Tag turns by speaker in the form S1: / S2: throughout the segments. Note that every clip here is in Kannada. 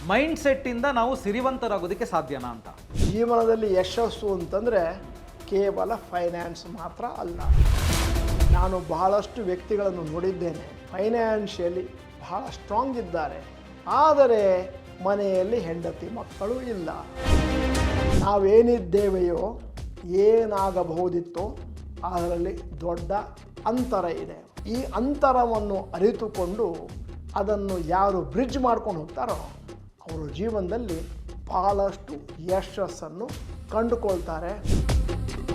S1: ಮೈಂಡ್ ಸೆಟ್ಟಿಂದ ನಾವು ಸಿರಿವಂತರಾಗೋದಕ್ಕೆ ಸಾಧ್ಯನಾ ಅಂತ.
S2: ಜೀವನದಲ್ಲಿ ಯಶಸ್ಸು ಅಂತಂದರೆ ಕೇವಲ ಫೈನಾನ್ಸ್ ಮಾತ್ರ ಅಲ್ಲ. ನಾನು ಬಹಳಷ್ಟು ವ್ಯಕ್ತಿಗಳನ್ನು ನೋಡಿದ್ದೇನೆ, ಫೈನಾನ್ಷಿಯಲಿ ಬಹಳ ಸ್ಟ್ರಾಂಗ್ ಇದ್ದಾರೆ, ಆದರೆ ಮನೆಯಲ್ಲಿ ಹೆಂಡತಿ ಮಕ್ಕಳು ಇಲ್ಲ. ನಾವೇನಿದ್ದೇವೆಯೋ ಏನಾಗಬಹುದಿತ್ತೋ ಅದರಲ್ಲಿ ದೊಡ್ಡ ಅಂತರ ಇದೆ. ಈ ಅಂತರವನ್ನು ಅರಿತುಕೊಂಡು ಅದನ್ನು ಯಾರು ಬ್ರಿಡ್ಜ್ ಮಾಡ್ಕೊಂಡು ಹೋಗ್ತಾರೋ ಅವರು ಜೀವನದಲ್ಲಿ ಬಹಳಷ್ಟು ಯಶಸ್ಸನ್ನು ಕಂಡುಕೊಳ್ತಾರೆ.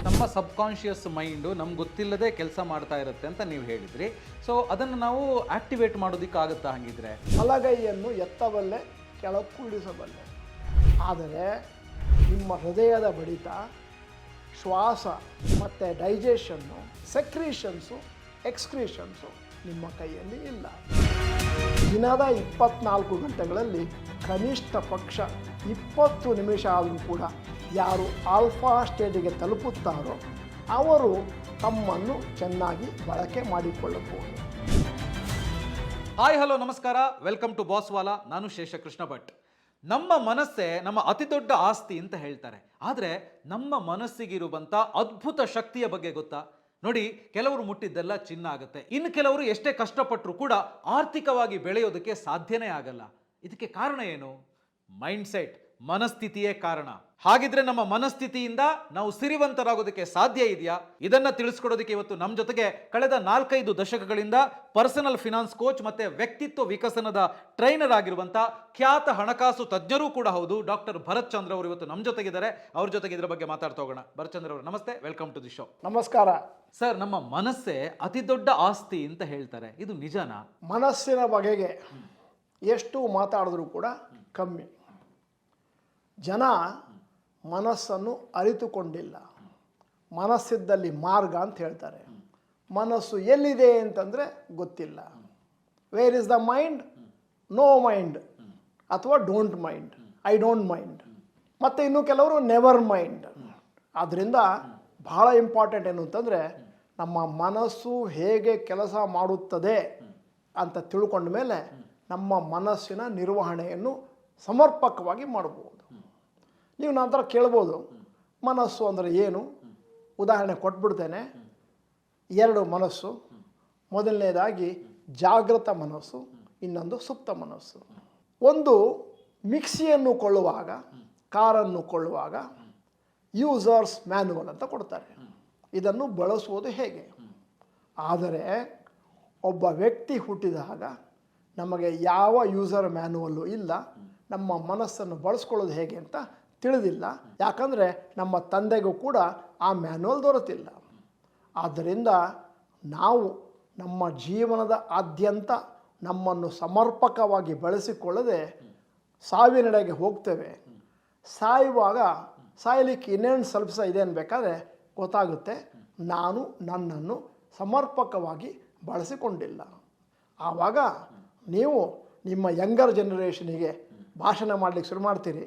S1: ನಮ್ಮ ಸಬ್ಕಾನ್ಷಿಯಸ್ ಮೈಂಡು ನಮ್ಗೆ ಗೊತ್ತಿಲ್ಲದೆ ಕೆಲಸ ಮಾಡ್ತಾ ಇರುತ್ತೆ ಅಂತ ನೀವು ಹೇಳಿದ್ರಿ. ಸೊ ಅದನ್ನು ನಾವು ಆಕ್ಟಿವೇಟ್ ಮಾಡೋದಕ್ಕಾಗುತ್ತಾ ಹಾಗಿದ್ರೆ?
S2: ಬಲಗೈಯನ್ನು ಎತ್ತಬಲ್ಲೆ, ಕೆಳಕ್ಕೂ ಇಳಿಸಬಲ್ಲೆ, ಆದರೆ ನಿಮ್ಮ ಹೃದಯದ ಬಡಿತ, ಶ್ವಾಸ ಮತ್ತು ಡೈಜೆಷನ್ನು, ಸೆಕ್ರೀಷನ್ಸು, ಎಕ್ಸ್ಕ್ರೀಷನ್ಸು ನಿಮ್ಮ ಕೈಯಲ್ಲಿ ಇಲ್ಲ. ದಿನದ 24 ಗಂಟೆಗಳಲ್ಲಿ ಕನಿಷ್ಠ ಪಕ್ಷ 20 ನಿಮಿಷ ಆದರೂ ಕೂಡ ಯಾರು ಆಲ್ಫಾ ಸ್ಟೇಜಿಗೆ ತಲುಪುತ್ತಾರೋ ಅವರು ತಮ್ಮನ್ನು ಚೆನ್ನಾಗಿ ಬಳಕೆ ಮಾಡಿಕೊಳ್ಳಬಹುದು.
S1: ಹಾಯ್ ಹಲೋ ನಮಸ್ಕಾರ, ವೆಲ್ಕಮ್ ಟು ಬಾಸ್ವಾಲಾ. ನಾನು ಶೇಷಕೃಷ್ಣ ಭಟ್. ನಮ್ಮ ಮನಸ್ಸೇ ನಮ್ಮ ಅತಿ ದೊಡ್ಡ ಆಸ್ತಿ ಅಂತ ಹೇಳ್ತಾರೆ. ಆದರೆ ನಮ್ಮ ಮನಸ್ಸಿಗಿರುವಂಥ ಅದ್ಭುತ ಶಕ್ತಿಯ ಬಗ್ಗೆ ಗೊತ್ತಾ? ನೋಡಿ, ಕೆಲವರು ಮುಟ್ಟಿದ್ದೆಲ್ಲ ಚಿನ್ನ ಆಗುತ್ತೆ, ಇನ್ನು ಕೆಲವರು ಎಷ್ಟೇ ಕಷ್ಟಪಟ್ಟರೂ ಕೂಡ ಆರ್ಥಿಕವಾಗಿ ಬೆಳೆಯೋದಕ್ಕೆ ಸಾಧ್ಯನೇ ಆಗಲ್ಲ. ಇದಕ್ಕೆ ಕಾರಣ ಏನು? ಮೈಂಡ್ ಸೆಟ್, ಮನಸ್ಥಿತಿಯೇ ಕಾರಣ. ಹಾಗಿದ್ರೆ ನಮ್ಮ ಮನಸ್ಥಿತಿಯಿಂದ ನಾವು ಸಿರಿವಂತರಾಗೋದಕ್ಕೆ ಸಾಧ್ಯ ಇದೆಯಾ? ಇದನ್ನ ತಿಳಿಸ್ಕೊಡೋದಕ್ಕೆ ಇವತ್ತು ನಮ್ಮ ಜೊತೆಗೆ ಕಳೆದ 4-5 ದಶಕಗಳಿಂದ ಪರ್ಸನಲ್ ಫಿನಾನ್ಸ್ ಕೋಚ್ ಮತ್ತೆ ವ್ಯಕ್ತಿತ್ವ ವಿಕಸನದ ಟ್ರೈನರ್ ಆಗಿರುವಂತ ಖ್ಯಾತ ಹಣಕಾಸು ತಜ್ಞರೂ ಕೂಡ ಹೌದು ಡಾಕ್ಟರ್ ಭರತ್ ಚಂದ್ರ ಅವರು ಇವತ್ತು ನಮ್ಮ ಜೊತೆಗಿದ್ದಾರೆ. ಅವ್ರ ಜೊತೆಗೆ ಇದರ ಬಗ್ಗೆ ಮಾತಾಡ್ತಾ ಹೋಗೋಣ. ಭರತ್ ಚಂದ್ರ ಅವರು ನಮಸ್ತೆ, ವೆಲ್ಕಮ್ ಟು ದಿ ಶೋ.
S2: ನಮಸ್ಕಾರ
S1: ಸರ್. ನಮ್ಮ ಮನಸ್ಸೇ ಅತಿ ದೊಡ್ಡ ಆಸ್ತಿ ಅಂತ ಹೇಳ್ತಾರೆ, ಇದು ನಿಜನಾ?
S2: ಮನಸ್ಸಿನ ಬಗೆಗೆ ಎಷ್ಟು ಮಾತಾಡಿದ್ರೂ ಕೂಡ ಕಮ್ಮಿ. ಜನ ಮನಸ್ಸನ್ನು ಅರಿತುಕೊಂಡಿಲ್ಲ. ಮನಸ್ಸಿದ್ದಲ್ಲಿ ಮಾರ್ಗ ಅಂತ ಹೇಳ್ತಾರೆ. ಮನಸ್ಸು ಎಲ್ಲಿದೆ ಅಂತಂದರೆ ಗೊತ್ತಿಲ್ಲ. Where is the mind? No mind, ಅಥವಾ don't mind, I don't mind, ಮತ್ತು ಇನ್ನು ಕೆಲವರು ನೆವರ್ ಮೈಂಡ್. ಆದ್ದರಿಂದ ಬಹಳ ಇಂಪಾರ್ಟೆಂಟ್ ಏನು ಅಂತಂದರೆ ನಮ್ಮ ಮನಸ್ಸು ಹೇಗೆ ಕೆಲಸ ಮಾಡುತ್ತದೆ ಅಂತ ತಿಳ್ಕೊಂಡ ಮೇಲೆ ನಮ್ಮ ಮನಸ್ಸಿನ ನಿರ್ವಹಣೆಯನ್ನು ಸಮರ್ಪಕವಾಗಿ ಮಾಡಬಹುದು. ನೀವು ನಂತರ ಕೇಳ್ಬೋದು, ಮನಸ್ಸು ಅಂದರೆ ಏನು? ಉದಾಹರಣೆ ಕೊಟ್ಬಿಡ್ತೇನೆ. 2 ಮನಸ್ಸು. ಮೊದಲನೇದಾಗಿ ಜಾಗೃತ ಮನಸ್ಸು, ಇನ್ನೊಂದು ಸುಪ್ತ ಮನಸ್ಸು. ಒಂದು ಮಿಕ್ಸಿಯನ್ನು ಕೊಳ್ಳುವಾಗ, ಕಾರನ್ನು ಕೊಳ್ಳುವಾಗ ಯೂಸರ್ಸ್ ಮ್ಯಾನ್ಯುವಲ್ ಅಂತ ಕೊಡ್ತಾರೆ. ಇದನ್ನು ಬಳಸುವುದು ಹೇಗೆ? ಆದರೆ ಒಬ್ಬ ವ್ಯಕ್ತಿ ಹುಟ್ಟಿದಾಗ ನಮಗೆ ಯಾವ ಯೂಸರ್ ಮ್ಯಾನ್ಯುವಲ್ಲು ಇಲ್ಲ. ನಮ್ಮ ಮನಸ್ಸನ್ನು ಬಳಸ್ಕೊಳ್ಳೋದು ಹೇಗೆ ಅಂತ ತಿಳಿದಿಲ್ಲ. ಯಾಕಂದರೆ ನಮ್ಮ ತಂದೆಗೂ ಕೂಡ ಆ ಮ್ಯಾನ್ಯುವಲ್ ದೊರೆತಿಲ್ಲ. ಆದ್ದರಿಂದ ನಾವು ನಮ್ಮ ಜೀವನದ ಆದ್ಯಂತ ನಮ್ಮನ್ನು ಸಮರ್ಪಕವಾಗಿ ಬಳಸಿಕೊಳ್ಳದೆ ಸಾವಿನೆಡೆಗೆ ಹೋಗ್ತೇವೆ. ಸಾಯುವಾಗ ಸಾಯಲಿಕ್ಕೆ ಇನ್ನೇನು ಸ್ವಲ್ಪ ಇದೆ ಅನ್ಬೇಕಾದ್ರೆ ಗೊತ್ತಾಗುತ್ತೆ, ನಾನು ನನ್ನನ್ನು ಸಮರ್ಪಕವಾಗಿ ಬಳಸಿಕೊಂಡಿಲ್ಲ. ಆವಾಗ ನೀವು ನಿಮ್ಮ ಯಂಗರ್ ಜನರೇಷನಿಗೆ ಭಾಷಣ ಮಾಡಲಿಕ್ಕೆ ಶುರು ಮಾಡ್ತೀರಿ,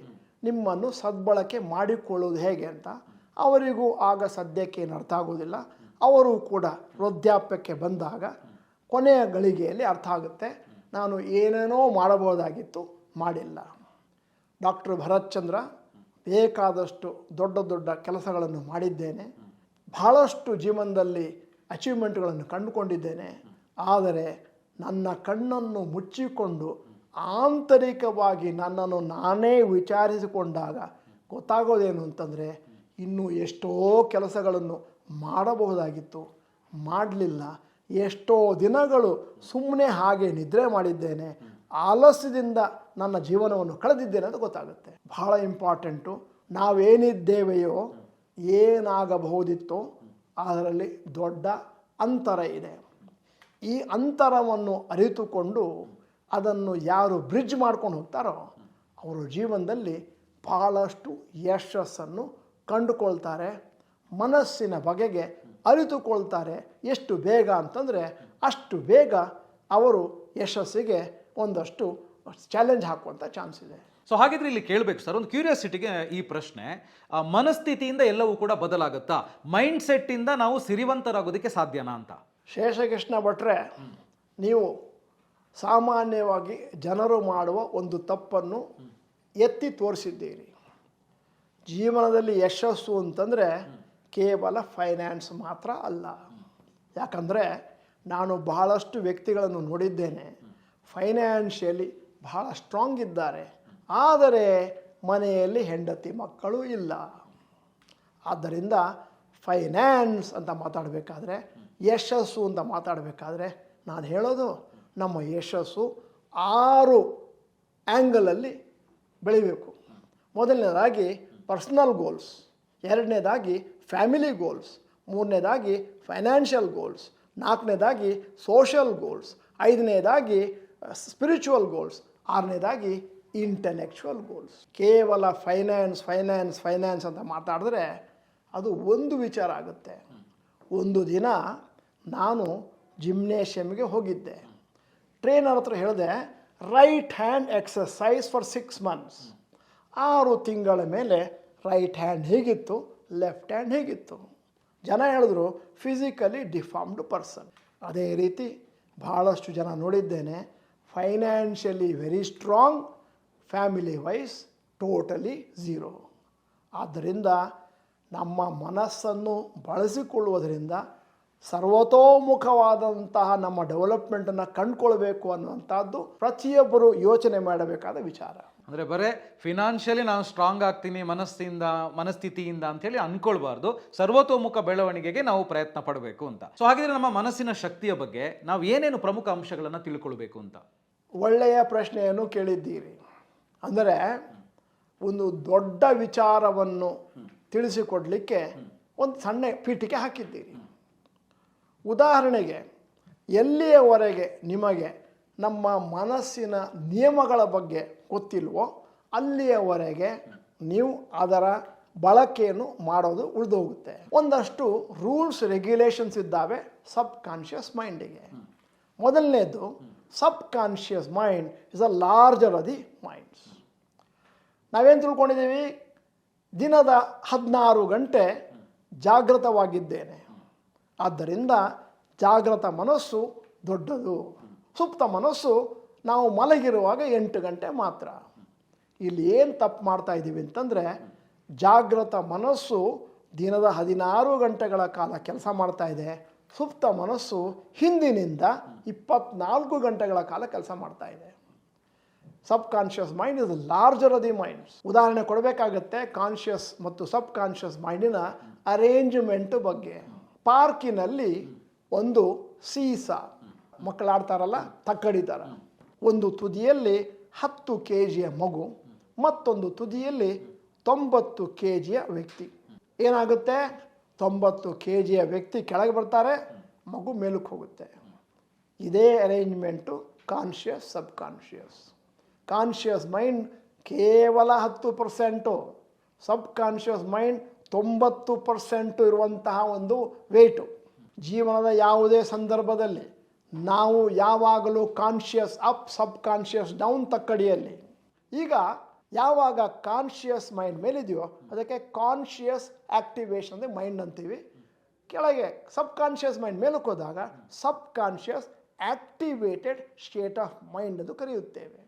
S2: ನಿಮ್ಮನ್ನು ಸದ್ಬಳಕೆ ಮಾಡಿಕೊಳ್ಳೋದು ಹೇಗೆ ಅಂತ. ಅವರಿಗೂ ಆಗ ಸದ್ಯಕ್ಕೆ ಏನು ಅರ್ಥ ಆಗೋದಿಲ್ಲ. ಅವರು ಕೂಡ ವೃದ್ಧಾಪ್ಯಕ್ಕೆ ಬಂದಾಗ ಕೊನೆಯ ಗಳಿಗೆಯಲ್ಲಿ ಅರ್ಥ ಆಗುತ್ತೆ, ನಾನು ಏನೇನೋ ಮಾಡಬಹುದಾಗಿತ್ತು, ಮಾಡಿಲ್ಲ. ಡಾಕ್ಟರ್ ಭರತ್ ಚಂದ್ರ ಬೇಕಾದಷ್ಟು ದೊಡ್ಡ ದೊಡ್ಡ ಕೆಲಸಗಳನ್ನು ಮಾಡಿದ್ದೇನೆ, ಬಹಳಷ್ಟು ಜೀವನದಲ್ಲಿ ಅಚೀವ್ಮೆಂಟ್ಗಳನ್ನು ಕಂಡುಕೊಂಡಿದ್ದೇನೆ. ಆದರೆ ನನ್ನ ಕಣ್ಣನ್ನು ಮುಚ್ಚಿಕೊಂಡು ಆಂತರಿಕವಾಗಿ ನನ್ನನ್ನು ನಾನೇ ವಿಚಾರಿಸಿಕೊಂಡಾಗ ಗೊತ್ತಾಗೋದೇನು ಅಂತಂದರೆ, ಇನ್ನೂ ಎಷ್ಟೋ ಕೆಲಸಗಳನ್ನು ಮಾಡಬಹುದಾಗಿತ್ತು, ಮಾಡಲಿಲ್ಲ. ಎಷ್ಟೋ ದಿನಗಳು ಸುಮ್ಮನೆ ಹಾಗೆ ನಿದ್ರೆ ಮಾಡಿದ್ದೇನೆ, ಆಲಸ್ಯದಿಂದ ನನ್ನ ಜೀವನವನ್ನು ಕಳೆದಿದ್ದೇನೆ ಅಂತ ಗೊತ್ತಾಗುತ್ತೆ. ಬಹಳ ಇಂಪಾರ್ಟೆಂಟು. ನಾವೇನಿದ್ದೇವೆಯೋ ಏನಾಗಬಹುದಿತ್ತೋ ಅದರಲ್ಲಿ ದೊಡ್ಡ ಅಂತರ ಇದೆ. ಈ ಅಂತರವನ್ನು ಅರಿತುಕೊಂಡು ಅದನ್ನು ಯಾರು ಬ್ರಿಡ್ಜ್ ಮಾಡ್ಕೊಂಡು ಹೋಗ್ತಾರೋ ಅವರು ಜೀವನದಲ್ಲಿ ಬಹಳಷ್ಟು ಯಶಸ್ಸನ್ನು ಕಂಡುಕೊಳ್ತಾರೆ. ಮನಸ್ಸಿನ ಬಗೆಗೆ ಅರಿತುಕೊಳ್ತಾರೆ. ಎಷ್ಟು ಬೇಗ ಅಂತಂದರೆ ಅಷ್ಟು ಬೇಗ ಅವರು ಯಶಸ್ಸಿಗೆ ಒಂದಷ್ಟು ಚಾಲೆಂಜ್ ಹಾಕುವಂಥ ಚಾನ್ಸ್ ಇದೆ.
S1: ಸೊ ಹಾಗಿದ್ರೆ ಇಲ್ಲಿ ಕೇಳಬೇಕು ಸರ್, ಒಂದು ಕ್ಯೂರಿಯಾಸಿಟಿಗೆ ಈ ಪ್ರಶ್ನೆ, ಮನಸ್ಥಿತಿಯಿಂದ ಎಲ್ಲವೂ ಕೂಡ ಬದಲಾಗುತ್ತಾ? ಮೈಂಡ್ ಸೆಟ್ಟಿಂದ ನಾವು ಸಿರಿವಂತರಾಗೋದಕ್ಕೆ ಸಾಧ್ಯನಾ ಅಂತ?
S2: ಶೇಷಕೃಷ್ಣ ಭಟ್ರೆ, ನೀವು ಸಾಮಾನ್ಯವಾಗಿ ಜನರು ಮಾಡುವ ಒಂದು ತಪ್ಪನ್ನು ಎತ್ತಿ ತೋರಿಸಿದ್ದೀರಿ. ಜೀವನದಲ್ಲಿ ಯಶಸ್ಸು ಅಂತಂದರೆ ಕೇವಲ ಫೈನಾನ್ಸ್ ಮಾತ್ರ ಅಲ್ಲ. ಯಾಕಂದರೆ ನಾನು ಬಹಳಷ್ಟು ವ್ಯಕ್ತಿಗಳನ್ನು ನೋಡಿದ್ದೇನೆ, ಫೈನಾನ್ಷಿಯಲಿ ಬಹಳ ಸ್ಟ್ರಾಂಗ್ ಇದ್ದಾರೆ, ಆದರೆ ಮನೆಯಲ್ಲಿ ಹೆಂಡತಿ ಮಕ್ಕಳು ಇಲ್ಲ. ಆದ್ದರಿಂದ ಫೈನಾನ್ಸ್ ಅಂತ ಮಾತಾಡಬೇಕಾದ್ರೆ, ಯಶಸ್ಸು ಅಂತ ಮಾತಾಡಬೇಕಾದ್ರೆ ನಾನು ಹೇಳೋದು ನಮ್ಮ ಯಶಸ್ಸು 6 ಆ್ಯಂಗಲಲ್ಲಿ ಬೆಳಿಬೇಕು. ಮೊದಲನೇದಾಗಿ ಪರ್ಸ್ನಲ್ ಗೋಲ್ಸ್, ಎರಡನೇದಾಗಿ ಫ್ಯಾಮಿಲಿ ಗೋಲ್ಸ್, ಮೂರನೇದಾಗಿ ಫೈನಾನ್ಷಿಯಲ್ ಗೋಲ್ಸ್, ನಾಲ್ಕನೇದಾಗಿ ಸೋಷಿಯಲ್ ಗೋಲ್ಸ್, ಐದನೇದಾಗಿ ಸ್ಪಿರಿಚುವಲ್ ಗೋಲ್ಸ್, ಆರನೇದಾಗಿ ಇಂಟೆಲೆಕ್ಚುವಲ್ ಗೋಲ್ಸ್. ಕೇವಲ ಫೈನಾನ್ಸ್ ಫೈನಾನ್ಸ್ ಫೈನಾನ್ಸ್ ಅಂತ ಮಾತಾಡಿದ್ರೆ ಅದು ಒಂದು ವಿಚಾರ ಆಗುತ್ತೆ. ಒಂದು ದಿನ ನಾನು ಜಿಮ್ನೇಷಿಯಮ್ಗೆ ಹೋಗಿದ್ದೆ. ಟ್ರೈನರ್ ಹತ್ರ ಹೇಳಿದೆ, right hand exercise for 6 months. 6 ತಿಂಗಳ ಮೇಲೆ ರೈಟ್ ಹ್ಯಾಂಡ್ ಹೇಗಿತ್ತು, ಲೆಫ್ಟ್ ಹ್ಯಾಂಡ್ ಹೇಗಿತ್ತು. ಜನ ಹೇಳಿದ್ರು ಫಿಸಿಕಲಿ ಡಿಫಾರ್ಮ್ಡ್ ಪರ್ಸನ್. ಅದೇ ರೀತಿ ಭಾಳಷ್ಟು ಜನ ನೋಡಿದ್ದೇನೆ, financially very strong, family wise totally zero. ಆದ್ದರಿಂದ ನಮ್ಮ ಮನಸ್ಸನ್ನು ಬಳಸಿಕೊಳ್ಳುವುದರಿಂದ ಸರ್ವತೋಮುಖವಾದಂತಹ ನಮ್ಮ ಡೆವಲಪ್ಮೆಂಟನ್ನು ಕಂಡುಕೊಳ್ಬೇಕು ಅನ್ನುವಂಥದ್ದು ಪ್ರತಿಯೊಬ್ಬರು ಯೋಚನೆ ಮಾಡಬೇಕಾದ ವಿಚಾರ.
S1: ಅಂದರೆ ಬರೇ ಫಿನಾನ್ಷಿಯಲಿ ನಾನು ಸ್ಟ್ರಾಂಗ್ ಆಗ್ತೀನಿ ಮನಸ್ಥಿತಿಯಿಂದ ಅಂತೇಳಿ ಅನ್ಕೊಳ್ಬಾರ್ದು, ಸರ್ವತೋಮುಖ ಬೆಳವಣಿಗೆಗೆ ನಾವು ಪ್ರಯತ್ನ ಪಡಬೇಕು ಅಂತ. ಸೊ ಹಾಗಿದ್ರೆ ನಮ್ಮ ಮನಸ್ಸಿನ ಶಕ್ತಿಯ ಬಗ್ಗೆ ನಾವು ಏನೇನು ಪ್ರಮುಖ ಅಂಶಗಳನ್ನು ತಿಳ್ಕೊಳ್ಬೇಕು ಅಂತ?
S2: ಒಳ್ಳೆಯ ಪ್ರಶ್ನೆಯನ್ನು ಕೇಳಿದ್ದೀರಿ. ಅಂದರೆ ಒಂದು ದೊಡ್ಡ ವಿಚಾರವನ್ನು ತಿಳಿಸಿಕೊಡಲಿಕ್ಕೆ ಒಂದು ಸಣ್ಣ ಪೀಠಿಕೆ ಹಾಕಿದ್ದೀರಿ. ಉದಾಹರಣೆಗೆ, ಎಲ್ಲಿಯವರೆಗೆ ನಿಮಗೆ ನಮ್ಮ ಮನಸ್ಸಿನ ನಿಯಮಗಳ ಬಗ್ಗೆ ಗೊತ್ತಿಲ್ವೋ ಅಲ್ಲಿಯವರೆಗೆ ನೀವು ಅದರ ಬಳಕೆಯನ್ನು ಮಾಡೋದು ಉಳಿದು ಹೋಗುತ್ತೆ. ಒಂದಷ್ಟು ರೂಲ್ಸ್ ರೆಗ್ಯುಲೇಷನ್ಸ್ ಇದ್ದಾವೆ ಸಬ್ ಕಾನ್ಷಿಯಸ್ ಮೈಂಡಿಗೆ. ಮೊದಲನೇದು, subconscious mind is a larger of the minds. ನಾವೇನು ತಿಳ್ಕೊಂಡಿದ್ದೀವಿ, ದಿನದ 16 ಗಂಟೆ ಜಾಗೃತವಾಗಿದ್ದೇನೆ, ಆದ್ದರಿಂದ ಜಾಗೃತ ಮನಸ್ಸು ದೊಡ್ಡದು. ಸುಪ್ತ ಮನಸ್ಸು ನಾವು ಮಲಗಿರುವಾಗ 8 ಗಂಟೆ ಮಾತ್ರ. ಇಲ್ಲಿ ಏನು ತಪ್ಪು ಮಾಡ್ತಾ ಇದ್ದೀವಿ ಅಂತಂದರೆ, ಜಾಗೃತ ಮನಸ್ಸು ದಿನದ 16 ಗಂಟೆಗಳ ಕಾಲ ಕೆಲಸ ಮಾಡ್ತಾ ಇದೆ, ಸುಪ್ತ ಮನಸ್ಸು ಹಿಂದಿನಿಂದ 24 ಗಂಟೆಗಳ ಕಾಲ ಕೆಲಸ ಮಾಡ್ತಾ ಇದೆ. Subconscious mind is larger of the minds. ಉದಾಹರಣೆ ಕೊಡಬೇಕಾಗತ್ತೆ ಕಾನ್ಷಿಯಸ್ ಮತ್ತು ಸಬ್ ಕಾನ್ಷಿಯಸ್ ಮೈಂಡಿನ ಅರೇಂಜ್ಮೆಂಟ್ ಬಗ್ಗೆ. ಪಾರ್ಕಿನಲ್ಲಿ ಒಂದು ಸೀಸಾ, ಮಕ್ಕಳಾಡ್ತಾರಲ್ಲ ತಕ್ಕಡಿ ಥರ, ಒಂದು ತುದಿಯಲ್ಲಿ 10 kg ಮಗು, ಮತ್ತೊಂದು ತುದಿಯಲ್ಲಿ 90 kg ವ್ಯಕ್ತಿ. ಏನಾಗುತ್ತೆ, 90 kg ವ್ಯಕ್ತಿ ಕೆಳಗೆ ಬರ್ತಾರೆ, ಮಗು ಮೇಲಕ್ಕೆ ಹೋಗುತ್ತೆ. ಇದೇ ಅರೇಂಜ್ಮೆಂಟು ಕಾನ್ಷಿಯಸ್ ಸಬ್ ಕಾನ್ಷಿಯಸ್. ಕಾನ್ಷಿಯಸ್ ಮೈಂಡ್ ಕೇವಲ 10%, ಸಬ್ ಕಾನ್ಷಿಯಸ್ ಮೈಂಡ್ 90% ಇರುವಂತಹ ಒಂದು ವೇಟು. ಜೀವನದ ಯಾವುದೇ ಸಂದರ್ಭದಲ್ಲಿ ನಾವು ಯಾವಾಗಲೂ ಕಾನ್ಷಿಯಸ್ ಅಪ್, ಸಬ್ ಕಾನ್ಷಿಯಸ್ ಡೌನ್ ತಕ್ಕಡಿಯಲ್ಲಿ. ಈಗ ಯಾವಾಗ ಕಾನ್ಷಿಯಸ್ ಮೈಂಡ್ ಮೇಲಿದೆಯೋ ಅದಕ್ಕೆ ಕಾನ್ಷಿಯಸ್ ಆಕ್ಟಿವೇಶನ್ ಅಂದರೆ ಮೈಂಡ್ ಅಂತೀವಿ. ಕೆಳಗೆ ಸಬ್ ಕಾನ್ಷಿಯಸ್ ಮೈಂಡ್ ಮೇಲಕ್ಕೆ ಹೋದಾಗ subconscious activated state of mind ಎಂದು ಕರೆಯುತ್ತೇವೆ.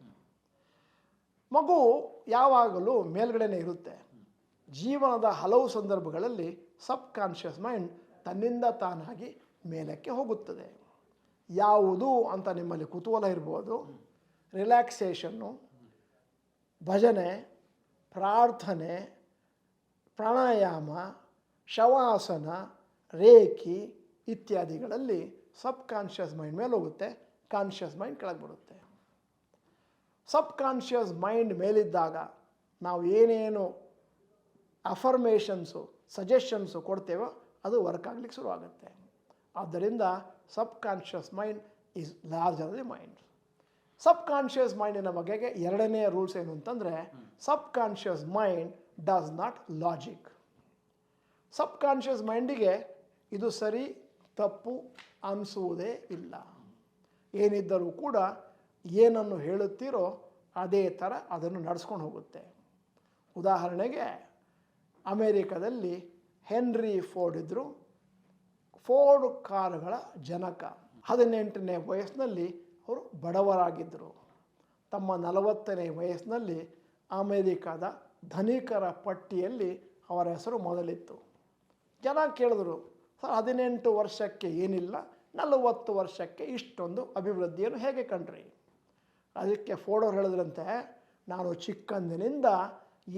S2: ಮಗು ಯಾವಾಗಲೂ ಮೇಲ್ಗಡೆನೇ ಇರುತ್ತೆ. ಜೀವನದ ಹಲವು ಸಂದರ್ಭಗಳಲ್ಲಿ ಸಬ್ ಕಾನ್ಷಿಯಸ್ ಮೈಂಡ್ ತನ್ನಿಂದ ತಾನಾಗಿ ಮೇಲಕ್ಕೆ ಹೋಗುತ್ತದೆ. ಯಾವುದು ಅಂತ ನಿಮ್ಮಲ್ಲಿ ಕುತೂಹಲ ಇರ್ಬೋದು. ರಿಲ್ಯಾಕ್ಸೇಷನ್ನು, ಭಜನೆ, ಪ್ರಾರ್ಥನೆ, ಪ್ರಾಣಾಯಾಮ, ಶವಾಸನ, ರೇಖಿ ಇತ್ಯಾದಿಗಳಲ್ಲಿ ಸಬ್ ಕಾನ್ಷಿಯಸ್ ಮೈಂಡ್ ಮೇಲೆ ಹೋಗುತ್ತೆ, ಕಾನ್ಷಿಯಸ್ ಮೈಂಡ್ ಕೆಳಗೆ ಬರುತ್ತೆ. ಸಬ್ ಕಾನ್ಷಿಯಸ್ ಮೈಂಡ್ ಮೇಲಿದ್ದಾಗ ನಾವು ಏನೇನು ಅಫರ್ಮೇಷನ್ಸು, ಸಜೆಷನ್ಸು ಕೊಡ್ತೇವೋ ಅದು ವರ್ಕ್ ಆಗಲಿಕ್ಕೆ ಶುರುವಾಗುತ್ತೆ. ಆದ್ದರಿಂದ subconscious mind is larger the mind. Subconscious ಮೈಂಡಿನ ಬಗೆಗೆ ಎರಡನೇ ರೂಲ್ಸ್ ಏನು ಅಂತಂದರೆ, subconscious mind does not logic. Subconscious ಮೈಂಡಿಗೆ ಇದು ಸರಿ ತಪ್ಪು ಅನಿಸುವುದೇ ಇಲ್ಲ. ಏನಿದ್ದರೂ ಕೂಡ ಏನನ್ನು ಹೇಳುತ್ತೀರೋ ಅದೇ ಥರ ಅದನ್ನು ನಡೆಸ್ಕೊಂಡು ಹೋಗುತ್ತೆ. ಉದಾಹರಣೆಗೆ ಅಮೇರಿಕಾದಲ್ಲಿ ಹೆನ್ರಿ ಫೋರ್ಡ್ ಇದ್ದರು. ಫೋರ್ಡ್ ಕಾರುಗಳ ಜನಕ. 18ನೇ ವಯಸ್ಸಿನಲ್ಲಿ ಅವರು ಬಡವರಾಗಿದ್ದರು. ತಮ್ಮ 40ನೇ ವಯಸ್ಸಿನಲ್ಲಿ ಅಮೇರಿಕಾದ ಧನಿಕರ ಪಟ್ಟಿಯಲ್ಲಿ ಅವರ ಹೆಸರು ಮೊದಲಿತ್ತು. ಜನ ಕೇಳಿದ್ರು, ಸರ್ 18 ವರ್ಷಕ್ಕೆ ಏನಿಲ್ಲ, 40 ವರ್ಷಕ್ಕೆ ಇಷ್ಟೊಂದು ಅಭಿವೃದ್ಧಿಯನ್ನು ಹೇಗೆ ಕಂಡ್ರಿ? ಅದಕ್ಕೆ ಫೋರ್ಡ್ ಹೇಳಿದ್ರಂತೆ, ನಾನು ಚಿಕ್ಕಂದಿನಿಂದ